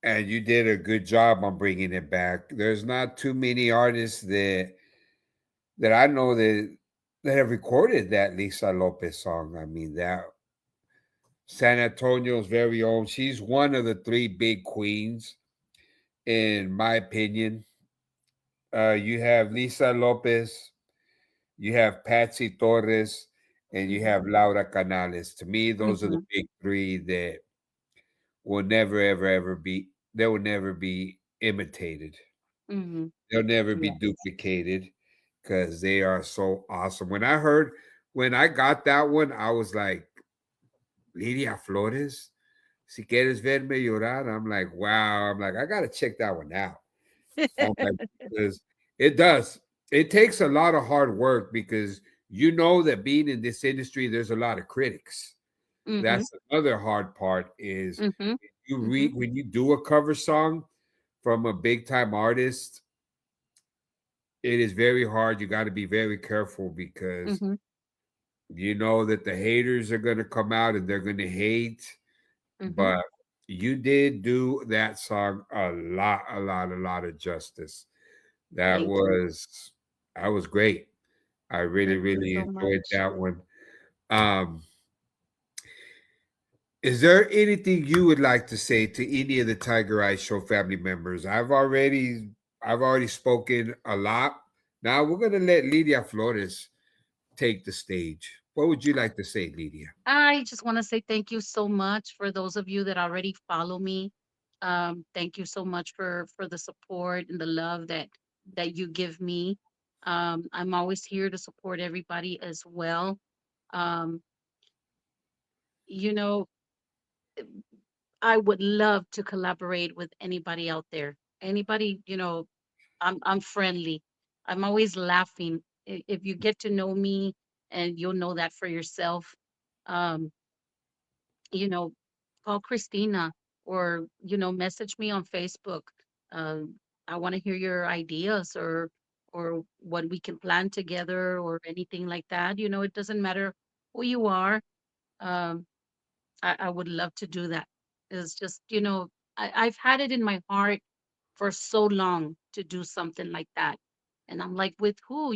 And you did a good job on bringing it back. There's not too many artists that I know that have recorded that Lisa Lopez song. I mean, that San Antonio's very own. She's one of the three big queens, in my opinion. You have Lisa Lopez, you have Patsy Torres, and you Hmm. have Laura Canales. To me, those are the Hmm. big three that will never, ever, ever be. They will never be imitated. Hmm. They'll never be Yes. duplicated because they are so awesome. When I got that one, I was like, Lidia Flores, si quieres verme llorar. I'm like, wow. I'm like, I gotta check that one out. I'm like, because it does. It takes a lot of hard work because you know that being in this industry, there's a lot of critics. Hmm. That's another hard part is Hmm. you Hmm. read when you do a cover song from a big time artist, it is very hard. You got to be very careful because Hmm. you know that the haters are going to come out and they're going to hate. Hmm. But you did do that song a lot of justice. That Thank you. was great. I really, Thank you really so enjoyed much. that one. Um, is there anything you would like to say to any of the Tiger Eye Show family members? I've already spoken a lot. Now we're gonna let Lydia Flores take the stage. What would you like to say, Lydia? I just want to say thank you so much for those of you that already follow me. Thank you so much for the support and the love that you give me. I'm always here to support everybody as well. Um, you know, I would love to collaborate with anybody out there. Anybody, I'm friendly. I'm always laughing. If you get to know me, and you'll know that for yourself. Um, you know, call Christina, or, message me on Facebook. I want to hear your ideas, or what we can plan together, or anything like that. It doesn't matter who you are. Um, I would love to do that. It's just, I've had it in my heart for so long to do something like that. And I'm like, with who?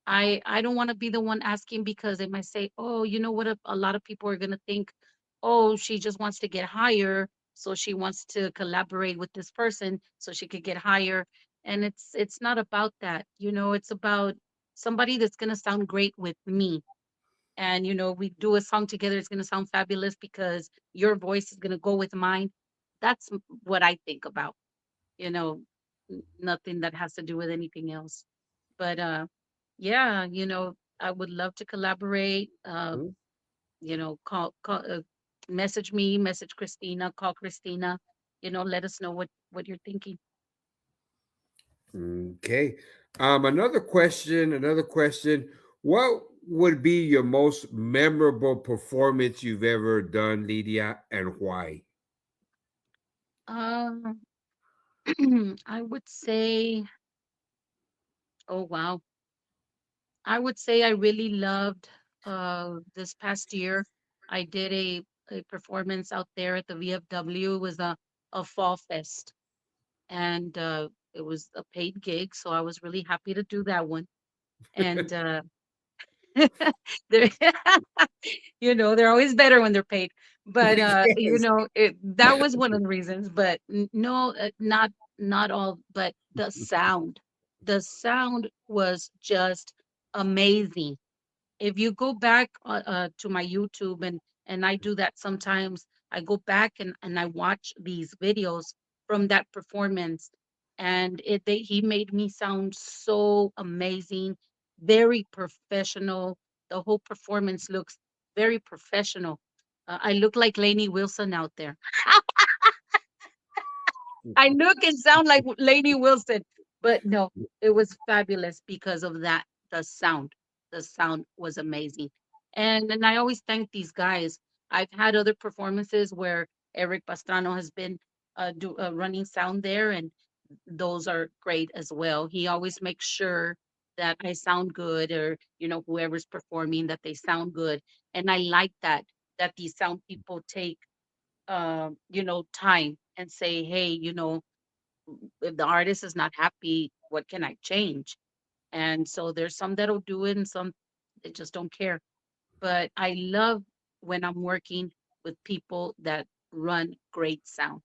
I don't want to be the one asking, because they might say, "Oh, you know what? A lot of people are gonna think, oh, she just wants to get higher, so she wants to collaborate with this person so she could get higher." And it's not about that. It's about somebody that's gonna sound great with me. And we do a song together. It's gonna sound fabulous because your voice is gonna go with mine. That's what I think about. You know, Nothing that has to do with anything else. But yeah, I would love to collaborate. Call, message me, message Christina, call Christina. Let us know what you're thinking. Okay. Another question. What would be your most memorable performance you've ever done, Lydia, and why? Um, I would say, oh wow, I would say I really loved this past year. I did a performance out there at the VFW. It was a fall fest, and it was a paid gig, so I was really happy to do that one. And they're they're always better when they're paid. But Yes. that was one of the reasons. But no, not all. But the sound was just amazing. If you go back to my YouTube, and I do that sometimes, I go back and I watch these videos from that performance, and he made me sound so amazing, very professional. The whole performance looks very professional. I look like Lainey Wilson out there. I look and sound like Lainey Wilson, but no, it was fabulous because of that. The sound, the sound was amazing, and I always thank these guys. I've had other performances where Eric Pastrano has been running sound there, and those are great as well. He always makes sure that I sound good, or whoever's performing, that they sound good, and I like that these sound people take time and say, hey, if the artist is not happy, what can I change? And so there's some that'll do it and some that just don't care. But I love when I'm working with people that run great sound,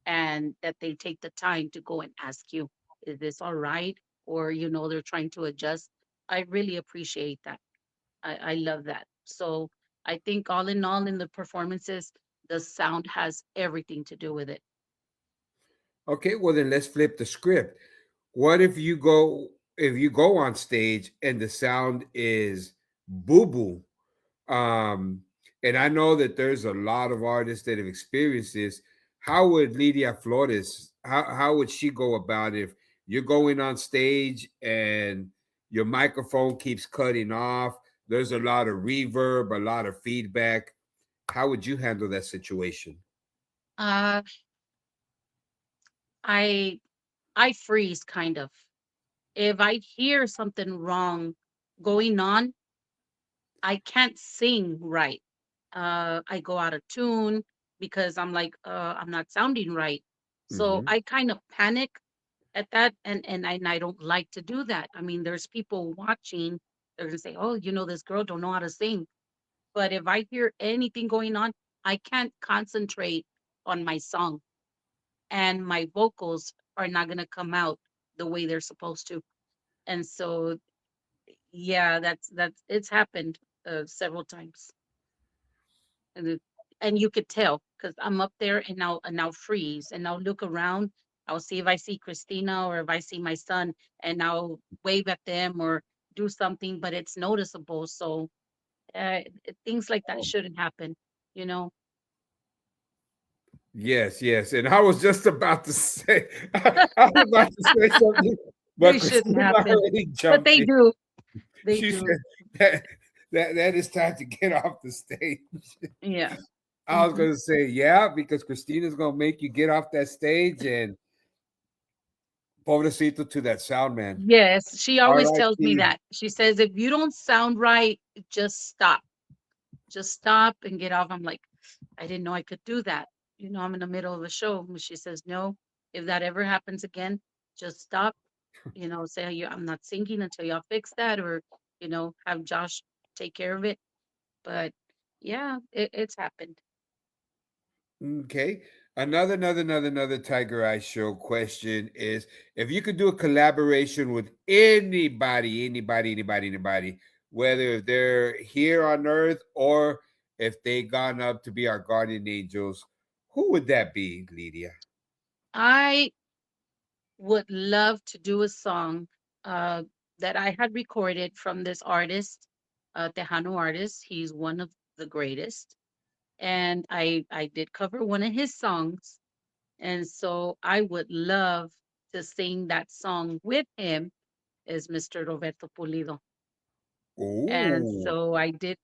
and that they take the time to go and ask you, is this all right? Or, they're trying to adjust. I really appreciate that. I love that. So I think all in all, in the performances, the sound has everything to do with it. Okay, well then let's flip the script. What if you go on stage and the sound is boo boo? Um, and I know that there's a lot of artists that have experienced this. How would Lydia Flores, how would she go about if you're going on stage and your microphone keeps cutting off? There's a lot of reverb, a lot of feedback. How would you handle that situation? Uh, I I freeze kind of. If I hear something wrong going on, I can't sing right. I go out of tune because I'm like, I'm not sounding right. So Hmm. I kind of panic at that, and I don't like to do that. I mean, there's people watching. They're gonna say, "Oh, this girl don't know how to sing." But if I hear anything going on, I can't concentrate on my song, and my vocals are not gonna come out the way they're supposed to. And so, yeah, that's it's happened several times. And you could tell because I'm up there, and I'll freeze, and I'll look around. I'll see if I see Christina, or if I see my son, and I'll wave at them or do something, but it's noticeable. So things like that shouldn't happen, you know. Yes, yes. And I was just about to say, I was about to say something, They but shouldn't Christina happen, already but jumped they in. do. They She do. said that that is time to get off the stage. Yeah. I was Hmm. gonna say, yeah, because Christina's gonna make you get off that stage and pobrecito to that sound man. Yes, she always tells me R.I.P. that. She says, if you don't sound right, just stop. Just stop and get off. I'm like, I didn't know I could do that. I'm in the middle of a show. And she says, no, if that ever happens again, just stop. Say, I'm not singing until y'all fix that, or, have Josh take care of it. But yeah, it's happened. Okay. Another Tiger Eye Show question is, if you could do a collaboration with anybody, whether they're here on earth or if they gone up to be our guardian angels, who would that be, Lydia? I would love to do a song uh, that I had recorded from this artist, Tejano artist. He's one of the greatest. And I did cover one of his songs. And so I would love to sing that song with him, is Mr. Roberto Pulido. And Oh, so I did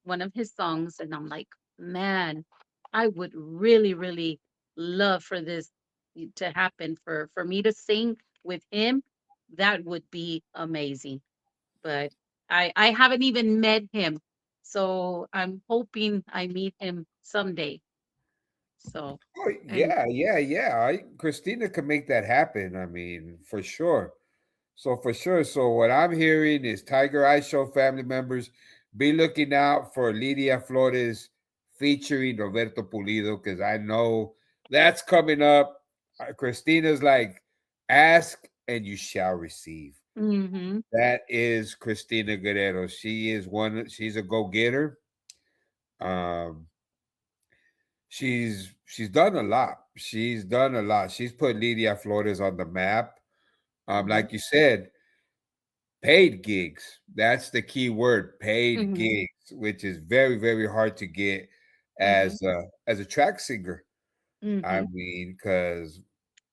one of his songs, and I'm like, man, I would really, really love for this to happen, for me to sing with him. That would be amazing. But I haven't even met him. So I'm hoping I meet him someday. So, Oh and yeah, yeah, yeah. Christina can make that happen. I mean, for sure. So for sure. So what I'm hearing is Tiger Eye Show family members be looking out for Lidia Flores featuring Roberto Pulido because I know that's coming up. Christina's like, ask and you shall receive. mm-hmm, That is Christina Guerrero. She is one. She's a go getter. Um, she's done a lot. She's done a lot. She's put Lidia Flores on the map. mm-hmm, Like you said, paid gigs. That's the key word, paid mm-hmm, gigs, which is very, very hard to get mm-hmm, as a track singer. I mm-hmm. mean, because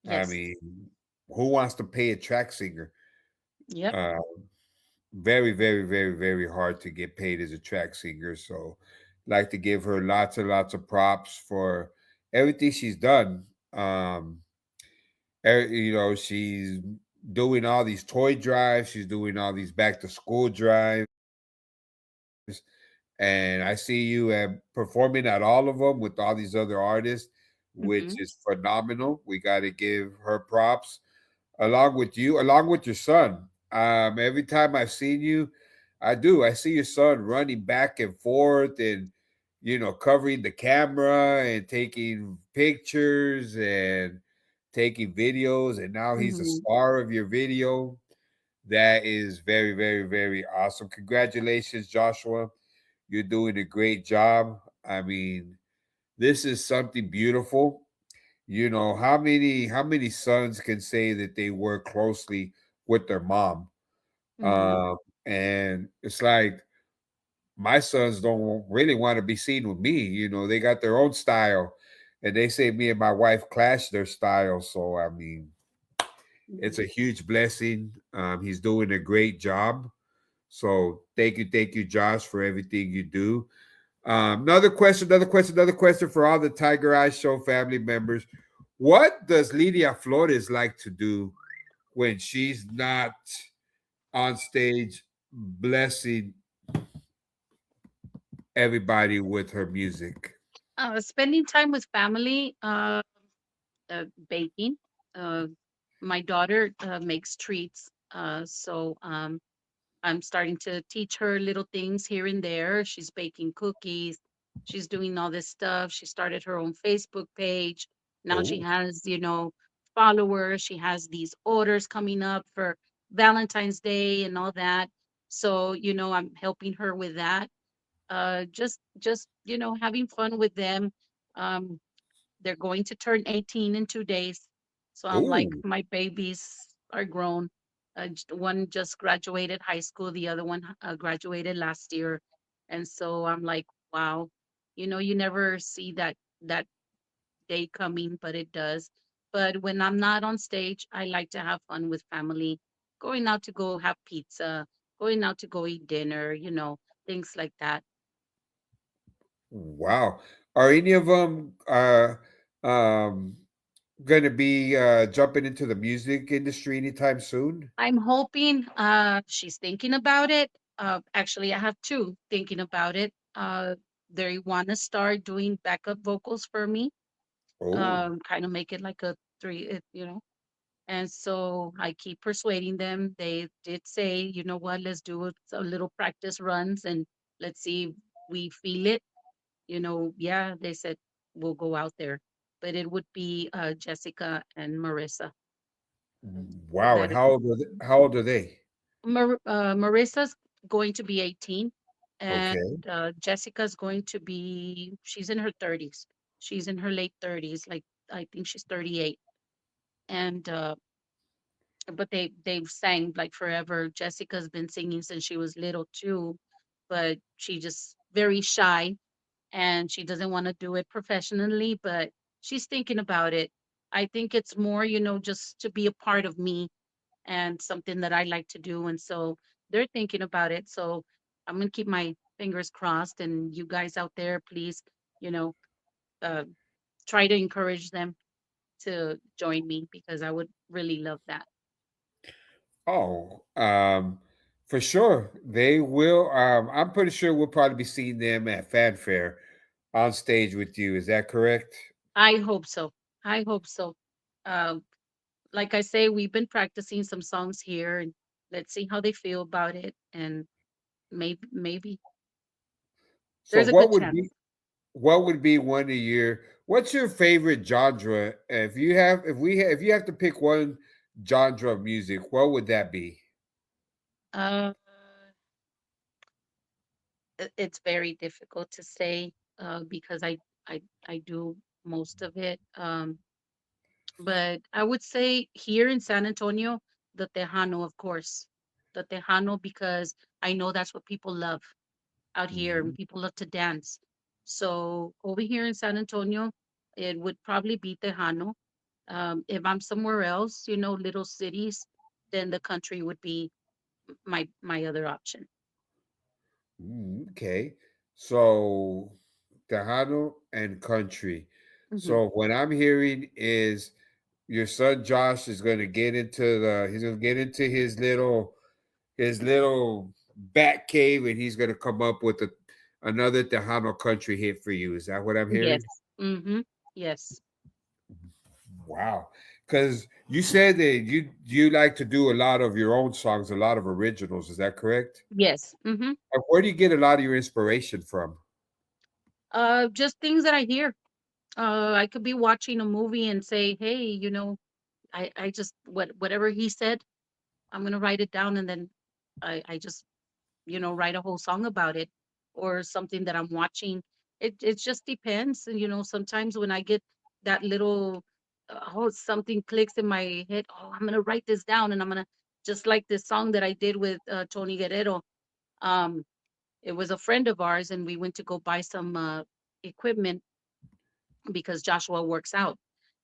I Yes. mean, who wants to pay a track singer? Yep. Uh, very, very, very, very hard to get paid as a track singer. So, like to give her lots and lots of props for everything she's done. She's doing all these toy drives. She's doing all these back to school drives. And I see you performing at all of them with all these other artists, which Mm-hmm, is phenomenal. We got to give her props along with you, along with your son. Every time I've seen you, I do. I see your son running back and forth and covering the camera and taking pictures and taking videos, and now he's the mm-hmm. star of your video. That is very, very, very awesome. Congratulations, Joshua. You're doing a great job. I mean, this is something beautiful. How many sons can say that they work closely with their mom? Mm-hmm. And it's like my sons don't really want to be seen with me. They got their own style, and they say me and my wife clash their style. So I mean, it's a Mhm. huge blessing. He's doing a great job. So thank you, Josh, for everything you do. Another question for all the Tiger Eye Show family members. What does Lydia Flores like to do when she's not on stage blessing everybody with her music? Spending time with family, baking. Uh, my daughter makes treats, so I'm starting to teach her little things here and there. She's baking cookies. She's doing all this stuff. She started her own Facebook page. Now she Oh, has, followers. She has these orders coming up for Valentine's Day and all that. So, I'm helping her with that. Just, having fun with them. Um, they're going to turn 18 in 2 days. So I'm like, oh, my babies are grown. One just graduated high school, the other one graduated last year. And so I'm like, wow, you never see that day coming, but it does. But when I'm not on stage, I like to have fun with family, going out to go have pizza, going out to go eat dinner, things like that. wow. Are any of them um, going to be jumping into the music industry anytime soon? I'm hoping she's thinking about it. Actually, I have two thinking about it. They want to start doing backup vocals for me, Oh, kind of make it like a three. And so I keep persuading them. They did say, you know what, let's do a little practice runs and let's see if we feel it. Yeah, they said we'll go out there, but it would be Jessica and Marissa. wow. And That how old are they? Marissa's going to be 18 and Okay. Jessica's going to be, she's in her 30s. She's in her late 30s, like I think she's 38. And but they've sang like forever. Jessica's been singing since she was little too, but she just very shy and she doesn't want to do it professionally, but she's thinking about it. I think it's more, just to be a part of me and something that I like to do. And so they're thinking about it. So I'm gonna keep my fingers crossed. And you guys out there, please, you know, uh, try to encourage them to join me because I would really love that. Oh, For sure, they will. I'm pretty sure we'll probably be seeing them at Fanfare on stage with you. Is that correct? I hope so. I hope so. Uh, like I say, we've been practicing some songs here, and let's see how they feel about it. And maybe So, there's a good chance. what would be one of your what's your favorite genre? If you have if you have to pick one genre of music, what would that be? Uh, it's very difficult to say because I do most of it. But I would say here in San Antonio, the Tejano, of course, the Tejano, because I know that's what people love out here and Mhm. people love to dance. So over here in San Antonio, it would probably be Tejano. If I'm somewhere else, little cities, then the country would be my other option. Okay, so Tejano and country. Hmm. So what I'm hearing is your son Josh is going to get into the he's going to get into his little bat cave and he's going to come up with another Tejano country hit for you. Is that what I'm Yes. hearing? Hmm. Yes. Wow. Because you said that you like to do a lot of your own songs, a lot of originals. Is that correct? Yes. Hmm. Where do you get a lot of your inspiration from? Just things that I hear. I could be watching a movie and say, hey, I just whatever he said, I'm gonna write it down, and then I just write a whole song about it, or something that I'm watching. It just depends. And sometimes when I get that little something clicks in my head, oh, I'm gonna write this down, and I'm gonna just like this song that I did with Tony Guerrero. Um, it was a friend of ours, and we went to go buy some equipment because Joshua works out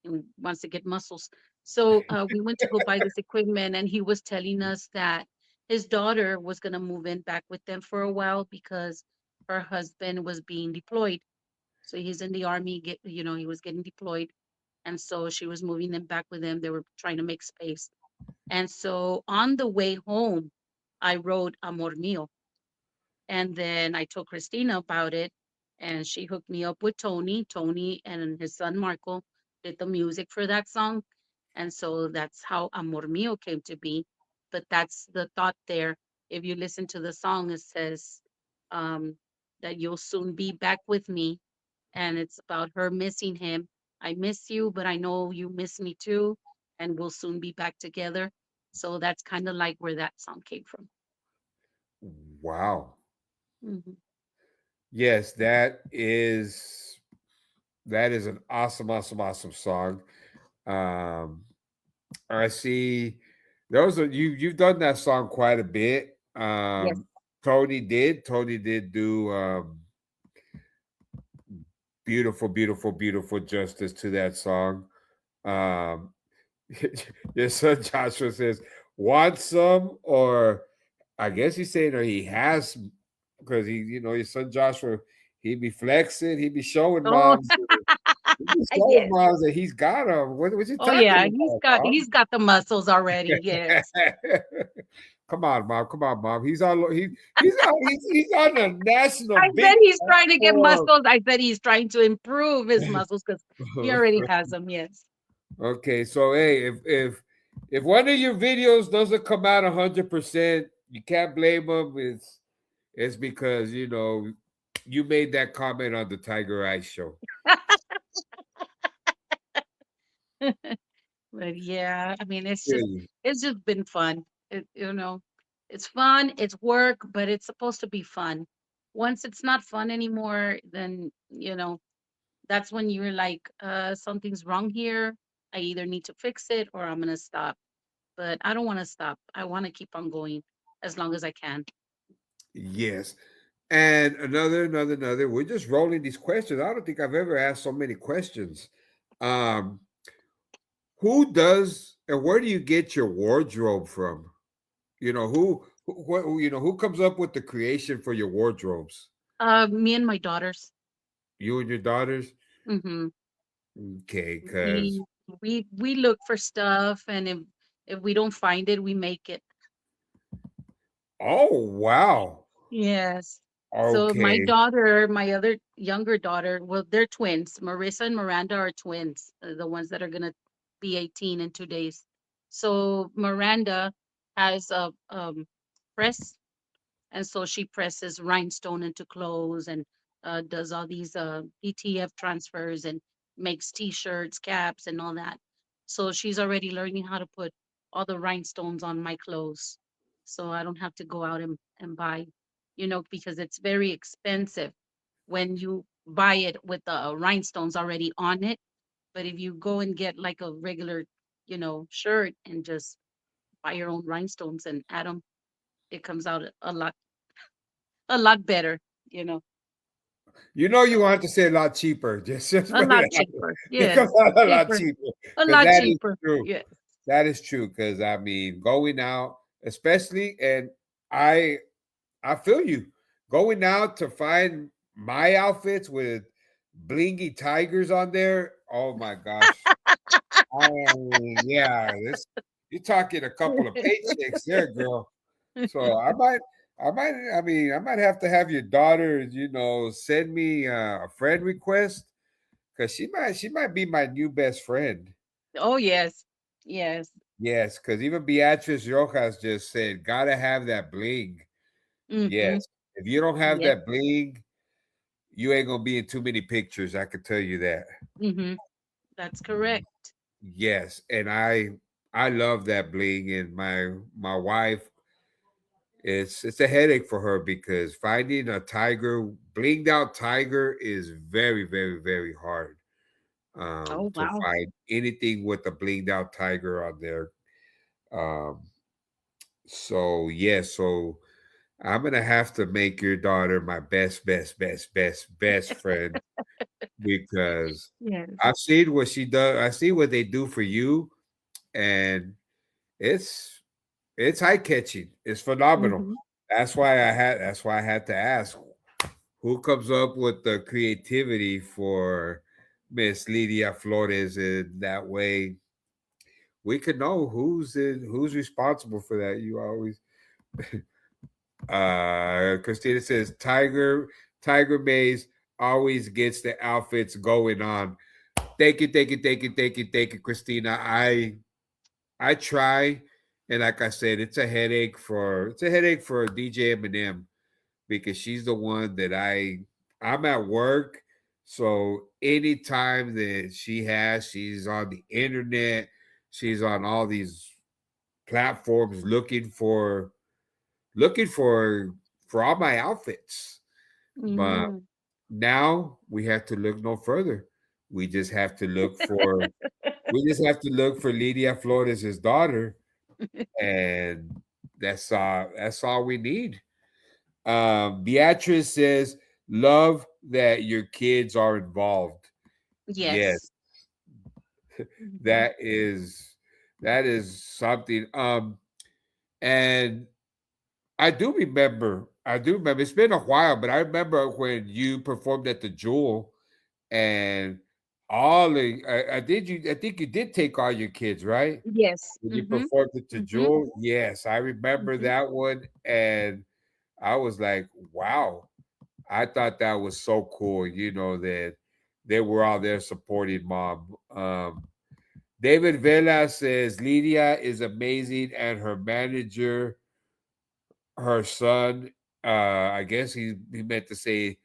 and wants to get muscles. So we went to go buy this equipment, and he was telling us that his daughter was going to move in back with them for a while because her husband was being deployed. So he's in the army, he was getting deployed. And so she was moving them back with them. They were trying to make space. And so on the way home, I wrote Amor Mio. And then I told Christina about it, and she hooked me up with Tony. Tony and his son Marco did the music for that song. And so that's how Amor Mio came to be. But that's the thought there. If you listen to the song, it says um, that you'll soon be back with me. And it's about her missing him. I miss you, but I know you miss me too. And we'll soon be back together. So that's kind of like where that song came from. Wow. Hmm. Yes, that is an awesome, awesome, awesome song. Um, I see those are you've done that song quite a bit. Yes. Tony did do beautiful, beautiful, beautiful justice to that song. Um, your son Joshua says, "Want some?" Or I guess he's saying, or he has, because your son Joshua, he be flexing, he be showing Oh, moms, he be showing yes. moms that he's got them. What you Oh, talking yeah. about, He's got the muscles already. Yes. mom? Come on, mom. Come on, mom. He's on the national I big said he's trying to get platform. muscles. I said he's trying to improve his muscles because he already has them. Yes. Okay, so hey, if one of your videos doesn't come out 100%, you can't blame them. It's because you made that comment on the Tiger Eye show. But yeah, I mean, Really. it's just been fun. It's fun, it's work, but it's supposed to be fun. Once it's not fun anymore, then, that's when you're like, something's wrong here. I either need to fix it or I'm gonna stop. But I don't want to stop. I want to keep on going as long as I can. Yes. And another. We're just rolling these questions. I don't think I've ever asked so many questions. Um, who does and where do you get your wardrobe from? Who comes up with the creation for your wardrobes? Me and my daughters. You and your daughters? Hmm. Okay, because We we look for stuff, and if we don't find it, we make it. Oh, wow. Yes. So my Okay. daughter, my other younger daughter, well, they're twins. Marissa and Miranda are twins, the ones that are gonna be 18 in 2 days. So Miranda has a press, and so she presses rhinestone into clothes and does all these ETF transfers and makes T-shirts, caps, and all that. So she's already learning how to put all the rhinestones on my clothes, so I don't have to go out and buy, because it's very expensive when you buy it with the rhinestones already on it. But if you go and get like a regular, shirt and just buy your own rhinestones and add them, it comes out a lot better, you know, You know, you so want to say a lot cheaper. Just a put it lot out there. cheaper. It Yes, comes out a lot cheaper, cheaper a because lot that is cheaper. true. Yes. That is true because I mean, going out, especially, and I I feel you. Going out to find my outfits with blingy tigers on there. Oh my gosh. I mean, yeah, this you're talking a couple of paychecks there, girl. So I might have to have your daughter, send me a friend request because she might be my new best friend. Oh, yes. Yes. Yes, because even Beatrice Rojas just said, gotta have that bling. Mm-hmm. Yes. If you don't have Yep. that bling, you ain't gonna be in too many pictures. I can tell you that. Mm-hmm. That's correct. Yes, and I love that bling, and my wife, it's a headache for her because finding a tiger, blinged out tiger, is very, very, very hard. Oh, To wow. find anything with a blinged out tiger on there. Um, so yes, so I'm gonna have to make your daughter my best, best, best, best, best friend because Yes. I've seen what she does. I see what they do for you, and it's it's eye catching. It's phenomenal. Mm-hmm. That's why I had to ask who comes up with the creativity for Miss Lydia Flores, and that way we could know who's responsible for that. You always Christina says Tiger Maze always gets the outfits going on. Thank you, thank you, thank you, thank you, thank you, Christina. I try, and like I said, it's a headache for DJ Eminem because she's the one that I'm at work, so anytime that she's on the internet, she's on all these platforms looking for all my outfits. But Mm-hmm. now we have to look no further. We just have to look for Lydia Flores' daughter, and that's all we need. Beatrice says, love that your kids are involved. Yes, Yes. Mm-hmm. that is that is something. And I do remember, it's been a while, but I remember when you performed at the Jewel, and I think you did take all your kids, right? Yes. When you Mm-hmm. performed at the Mm-hmm. Jewel? Yes, I remember Mm-hmm. that one, and I was like, wow. I thought that was so cool, that they were all there supporting mom. David Vela says Lydia is amazing, and her manager, her son, I guess he meant to say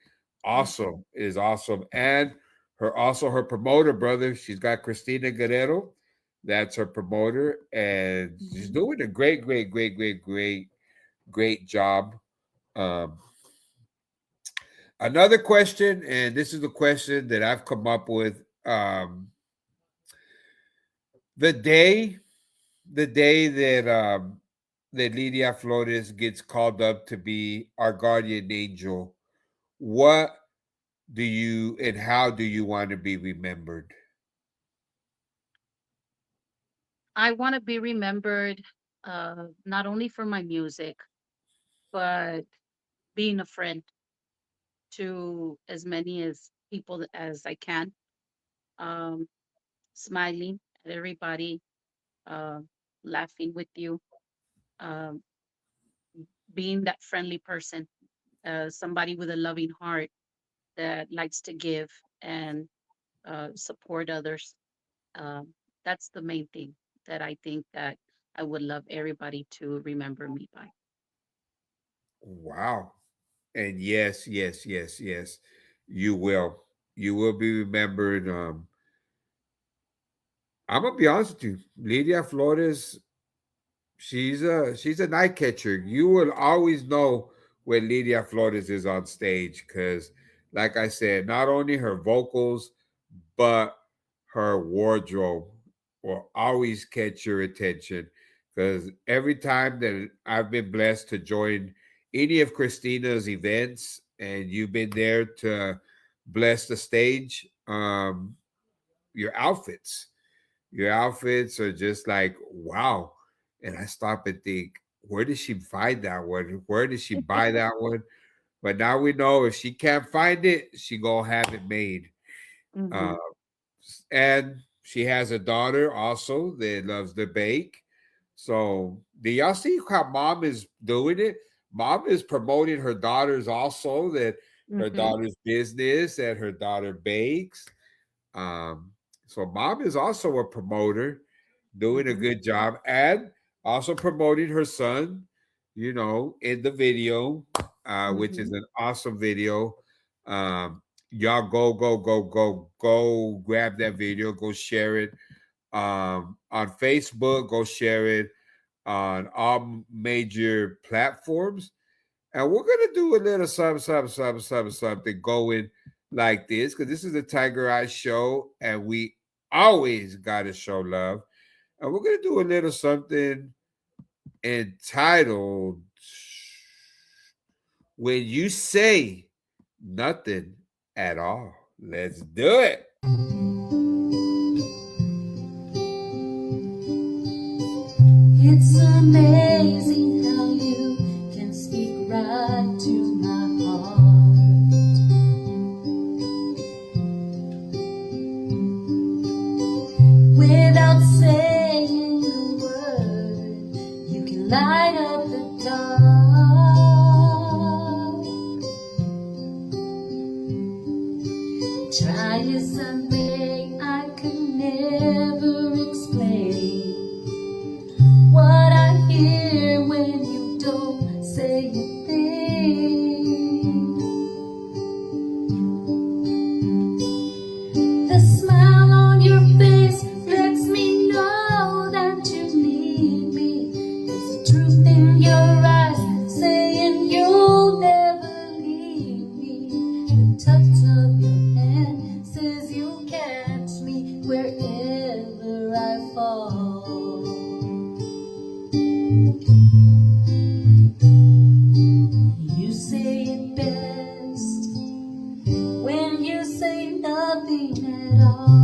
Mm-hmm. awesome, is awesome. And her promoter brother, she's got Christina Guerrero. That's her promoter, and she's Mm-hmm. doing a great, great, great, great, great, great job. Um, Another question, and this is the question that I've come up with. The day, the day that Lydia Flores gets called up to be our guardian angel, what do you and how do you want to be remembered? I want to be remembered not only for my music, but being a friend to as many as people as I can, um, smiling at everybody, uh, laughing with you, um, being that friendly person, somebody with a loving heart that likes to give and support others. Um, that's the main thing that I think that I would love everybody to remember me by. Wow. And yes, yes, yes, yes, you will. You will be remembered. I'm gonna be honest with you, Lydia Flores. She's a night catcher. You will always know when Lydia Flores is on stage because, like I said, not only her vocals but her wardrobe will always catch your attention. Because every time that I've been blessed to join any of Christina's events, and you've been there to bless the stage, your outfits your outfits are just like, wow. And I stop and think, where did she find that one? Where did she buy that one? But now we know if she can't find it, she gonna have it made. Hmm. Uh, and she has a daughter also that loves to bake. So do y'all see how mom is doing it? Mom is promoting her daughters also, that her Hmm. daughter's business and her daughter bakes. Um, so mom is also a promoter, doing a Hmm. good job, and also promoting her son, in the video, which is Hmm. an awesome video. Y'all go grab that video, go share it on Facebook, go share it on all major platforms. And we're gonna do a little something going like this because this is the Tiger Eye Show, and we always gotta show love. And we're gonna do a little something entitled "When You Say Nothing at All." Let's do it. It's amazing how you can speak right to my heart without saying a word. You can light up the dark. Try as I may, I could never explain what I hear when you don't say a thing. The smile on your face lets me know that you need me. There's a truth in your eyes saying you'll never leave me. The touch of your hand says you'll catch me wherever I fall. You say it best when you say nothing at all.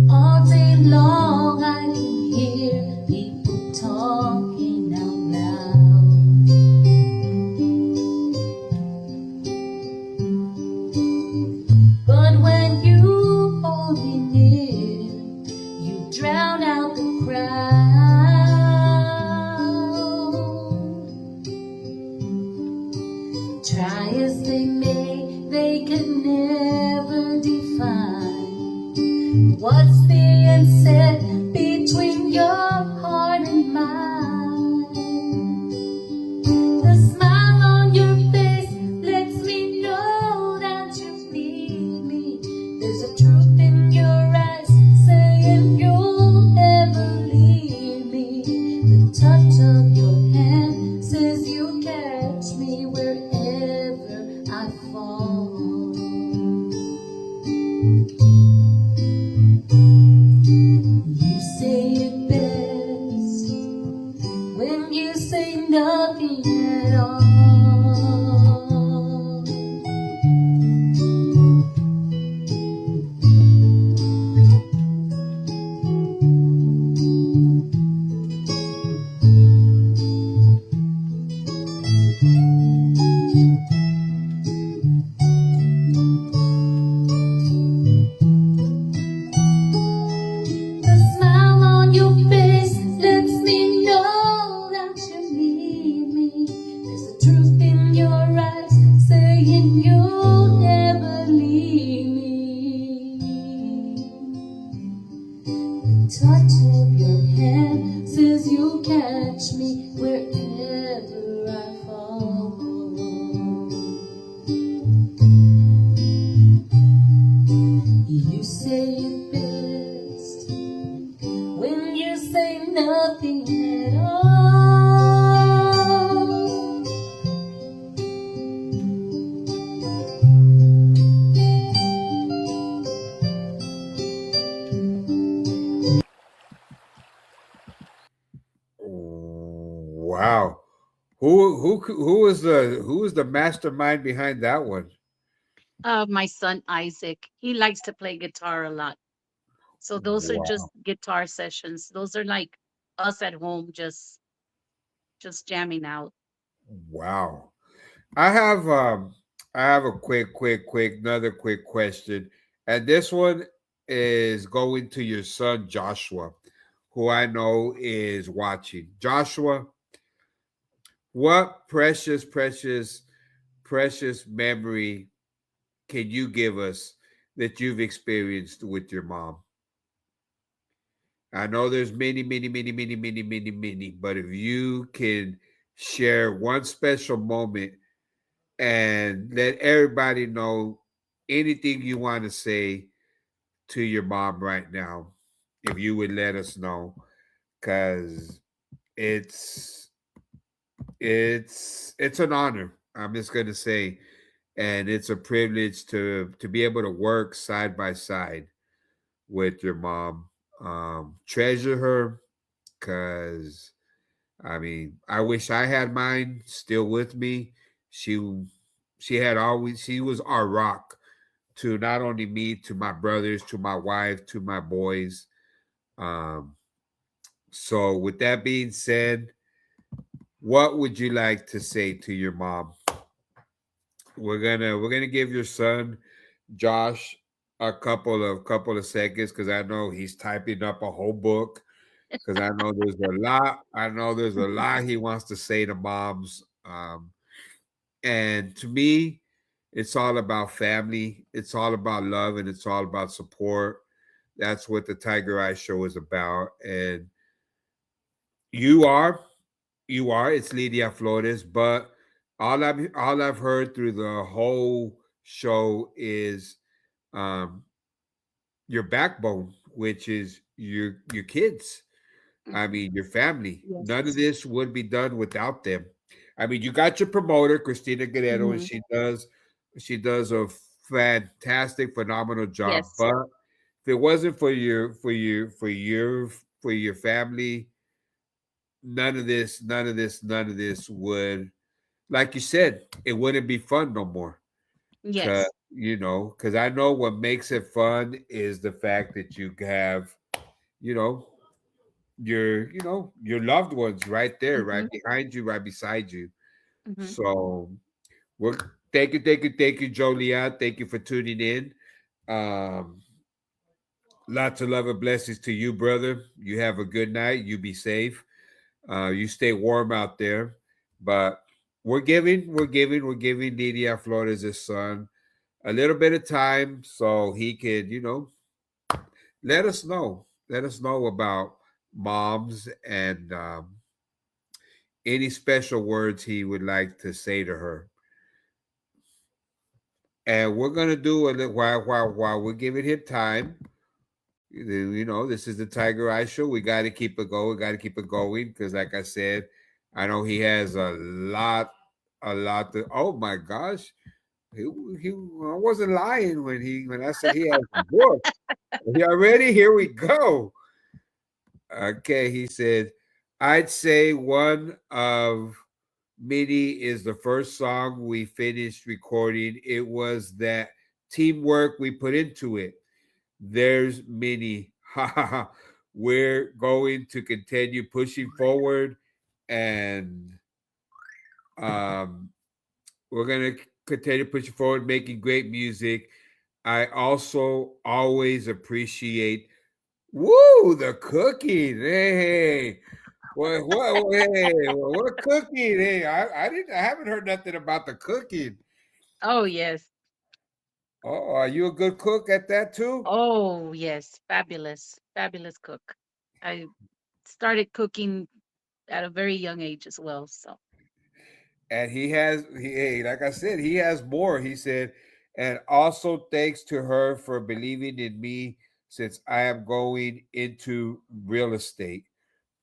All day long I can hear people talking out loud. But when you hold me near, you drown out the crowd. Try as they may, they could never define what's being said between your heart and mine. The smile on your face lets me know that you need me. There's a truth in your eyes saying you'll never leave touch of your hand says you'll catch me wherever I fall. You say it best when you say nothing at all. Wow. Who is the mastermind behind that one? My son Isaac, he likes to play guitar a lot. So those are just Wow. guitar sessions. Those are like us at home, just jamming out. Wow. I have I have a another quick question. And this one is going to your son Joshua, who I know is watching. Joshua, what precious memory can you give us that you've experienced with your mom? I know there's many, but if you can share one special moment and let everybody know anything you want to say to your mom right now, if you would let us know, because it's it's an honor. I'm just gonna say, and it's a privilege to be able to work side by side with your mom. Treasure her, because I mean, I wish I had mine still with me. She she was our rock to not only me, to my brothers, to my wife, to my boys. Um, so with that being said, what would you like to say to your mom? We're gonna give your son Josh a couple of seconds because I know he's typing up a whole book because I know there's a lot he wants to say to moms. And to me, it's all about family, it's all about love, and it's all about support. That's what the Tiger Eye Show is about. And you are, it's Lydia Flores, but all I've heard through the whole show is um your backbone, which is your kids. I mean, your family. None of Yes. this would be done without them. I mean, you got your promoter, Christina Guerrero, and Hmm. she does a fantastic, phenomenal job. Yes. But if it wasn't for your family, none of this would, like you said, it wouldn't be fun no more. Cause Yes. because I know what makes it fun is the fact that you have, you know, your loved ones right there, right Hmm. behind you, right beside you. Hmm. So we're thank you, Jolia. Thank you for tuning in. Um, Lots of love and blessings to you, brother. You have a good night. You be safe. You stay warm out there. But we're giving Nidia Flores, his son, a little bit of time so he could, let us know. Let us know about moms and any special words he would like to say to her. And we're gonna do a little while we're giving him time. This is the Tiger Eye Show. We got to keep it going. We got to keep it going because, like I said, I know he has a lot. Oh my gosh, I wasn't lying when I said he has a book. Y'all ready? Here we go. Okay, he said, I'd say one of MIDI is the first song we finished recording. It was that teamwork we put into it. There's many. We're going to continue pushing forward, and um, we're going to continue pushing forward, making great music. I also always appreciate the cooking. Hey, what cooking? Hey, I haven't heard nothing about the cooking. Oh, yes. Oh, are you a good cook at that too? Oh, yes. Fabulous. fabulous cook. I started cooking at a very young age as well. So, And hey, like I said, he has more. He said, and also thanks to her for believing in me since I am going into real estate.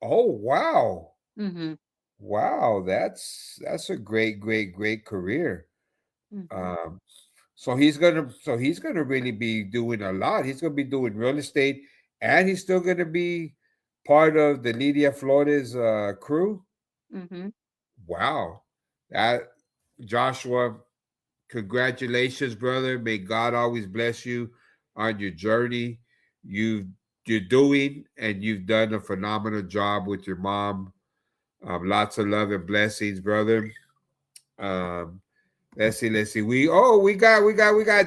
Oh wow. mm-hmm, Wow, that's a great career. mm-hmm. Um, so he's gonna really be doing a lot. He's gonna be doing real estate, and he's still gonna be part of the Lydia Flores crew. Mm-hmm. Wow, that Joshua, congratulations, brother. May God always bless you on your journey. You you're doing, and you've done a phenomenal job with your mom. Lots of love and blessings, brother. Um, let's see. We got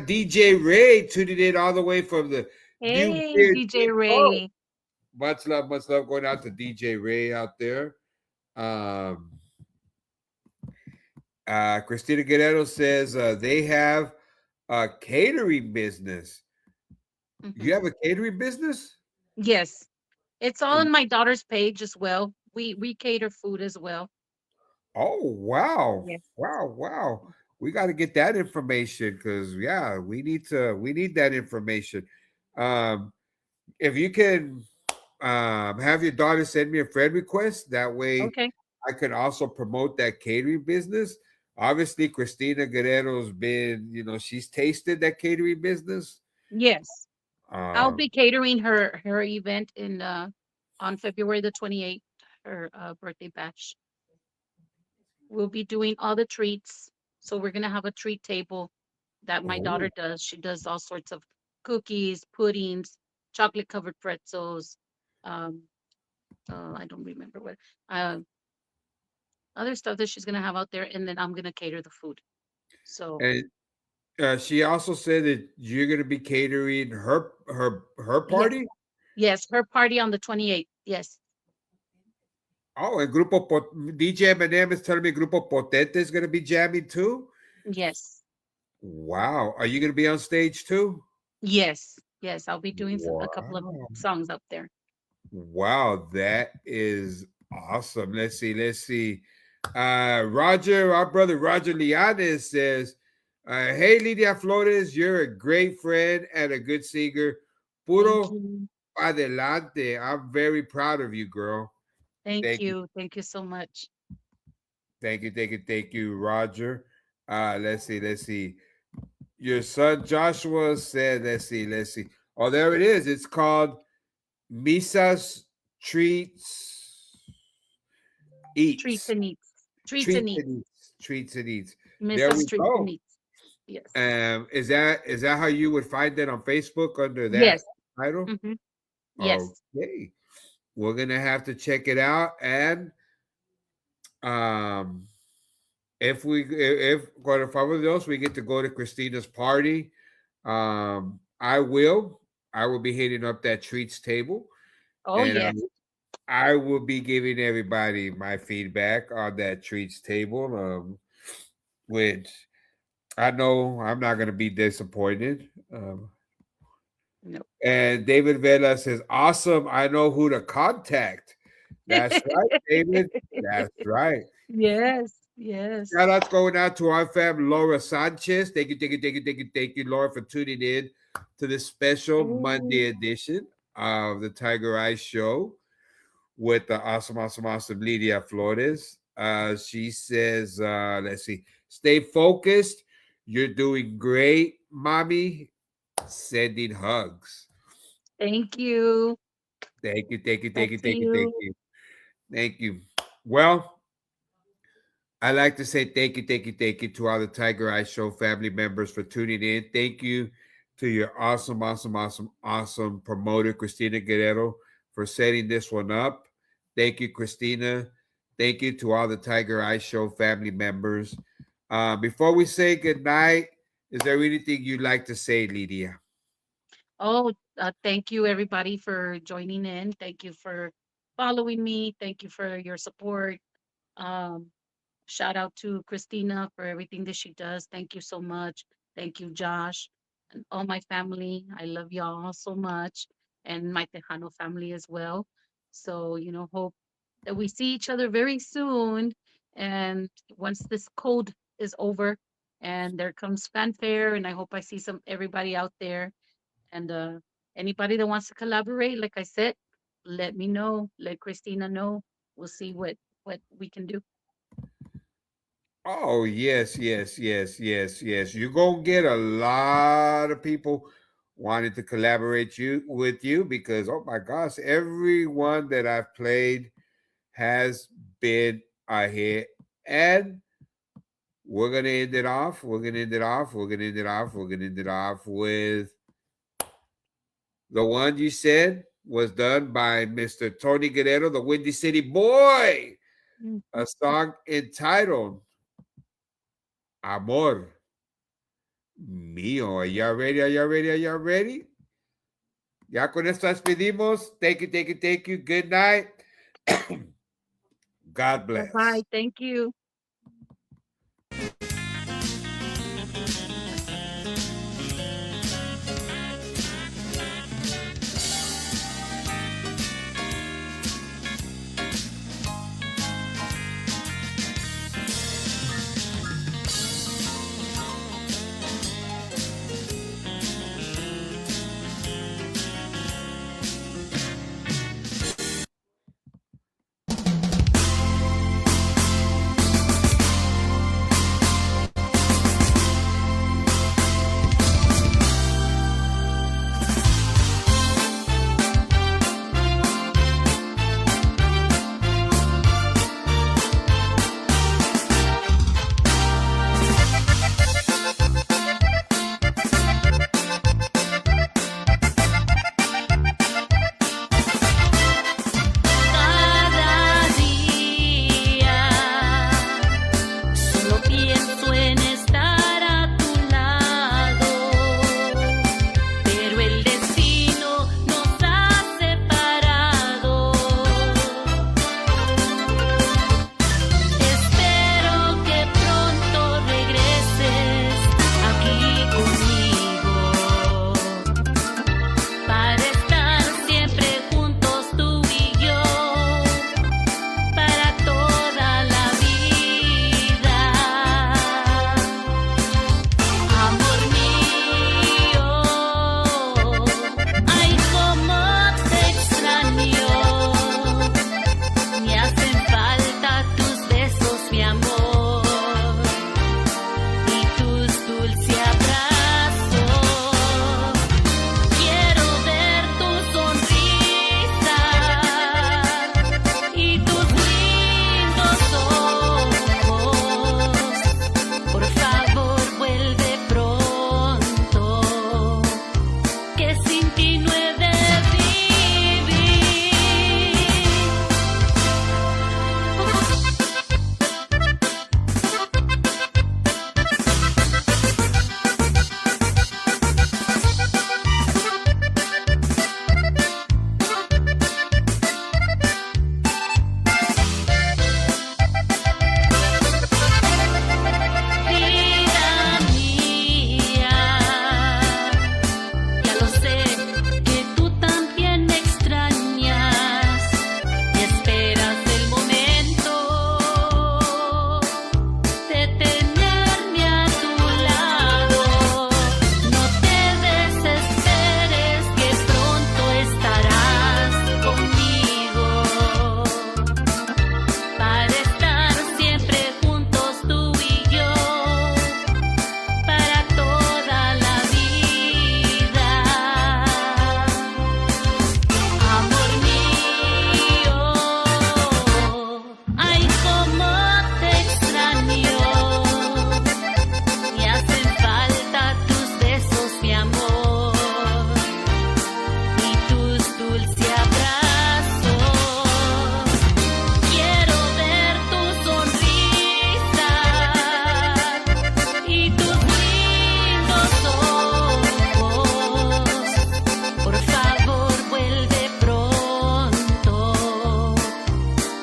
DJ Ray tuning in all the way from the New Hey, Beard. DJ Oh, Ray. much love going out to DJ Ray out there. Um, Christina Guerrero says they have a catering business. Mm-hmm. You have a catering business? Yes, it's all on my daughter's page as well. We cater food as well. Oh wow, Yes. wow! We got to get that information because yeah, we need that information. Um, if you can have your daughter send me a friend request, that way Okay. I can also promote that catering business. Obviously, Christina Guerrero's been, she's tasted that catering business. Yes. I'll Um, be catering her event in on February the 28th, her birthday bash. We'll be doing all the treats. So we're gonna have a treat table that my daughter oh, does. She does all sorts of cookies, puddings, chocolate covered pretzels. Um, I don't remember what uh, other stuff that she's gonna have out there, and then I'm gonna cater the food. So and she also said that you're going to be catering her yes, party. yes, her party on the 28th. Yes, Oh, and DJ Eminem is telling me Grupo Potente is going to be jamming too. yes, Wow, are you going to be on stage too? yes, yes. I'll be doing a couple of Wow. songs up there. Wow, that is awesome. Let's see. Roger, our brother Roger Lianes says, hey Lydia Flores, you're a great friend and a good singer. Thank Puro you. adelante. I'm very proud of you, girl. Thank Thank you. you. Thank you so much. Thank you, Roger. Let's see. Your son Joshua said, let's see. Oh, there it is. It's called Misas Treats Treats Eats. and eats. Treats and Treats eats. and eats. Treats and eats. There Mrs. we Treats and go. eats. Yes. Is that how you would find it on Facebook under that Yes. title? Mm-hmm. Yes. Okay. We're gonna have to check it out. And um if for the fun of those we get to go to Christina's party, I will. I will be hitting up that treats table, Oh, and yes. I will be giving everybody my feedback on that treats table. Which I know I'm not going to be disappointed. No. And David Vela says, "Awesome! I know who to contact." That's right, David. That's right. Yes. Yes. Shout outs going out to our fam, Laura Sanchez. Thank you, Laura, for tuning in to this special Oh, Monday edition of the Tiger Eye Show with the awesome Lydia Flores. She says, let's see, stay focused. You're doing great, mommy. Sending hugs. thank you. Thank Back you, to thank you. you, thank you. Well, I like to say thank you to all the Tiger Eye Show family members for tuning in. Thank you to your awesome promoter, Christina Guerrero, for setting this one up. Thank you, Christina. Thank you to all the Tiger Eye Show family members. Before we say goodnight, is there anything you'd like to say, Lydia? Oh, thank you everybody for joining in. Thank you for following me. Thank you for your support. Um, Shout out to Christina for everything that she does. Thank you so much. Thank you, Josh, and all my family. I love y'all so much. and my Tejano family as well. So, hope that we see each other very soon. And once this cold is over and there comes fanfare, and I hope I see everybody out there. And anybody that wants to collaborate, like I said, let me know. Let Christina know. We'll see what we can do. Oh, yes, yes, yes, yes, yes. You're gonna get a lot of people wanting to collaborate with you because oh my gosh, everyone that I've played has been a hit. And we're gonna end it off. We're gonna end it off. We're gonna end it off. We're gonna end it off with the one you said was done by Mr. Tony Guerrero, the Windy City Boy. A song entitled Amor Mío. Are y'all ready? Are y'all ready? Are y'all ready? Ya con esto despedimos. Thank you, thank you, thank you. Good night. God bless. Bye. Thank you.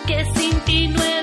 que sin ti no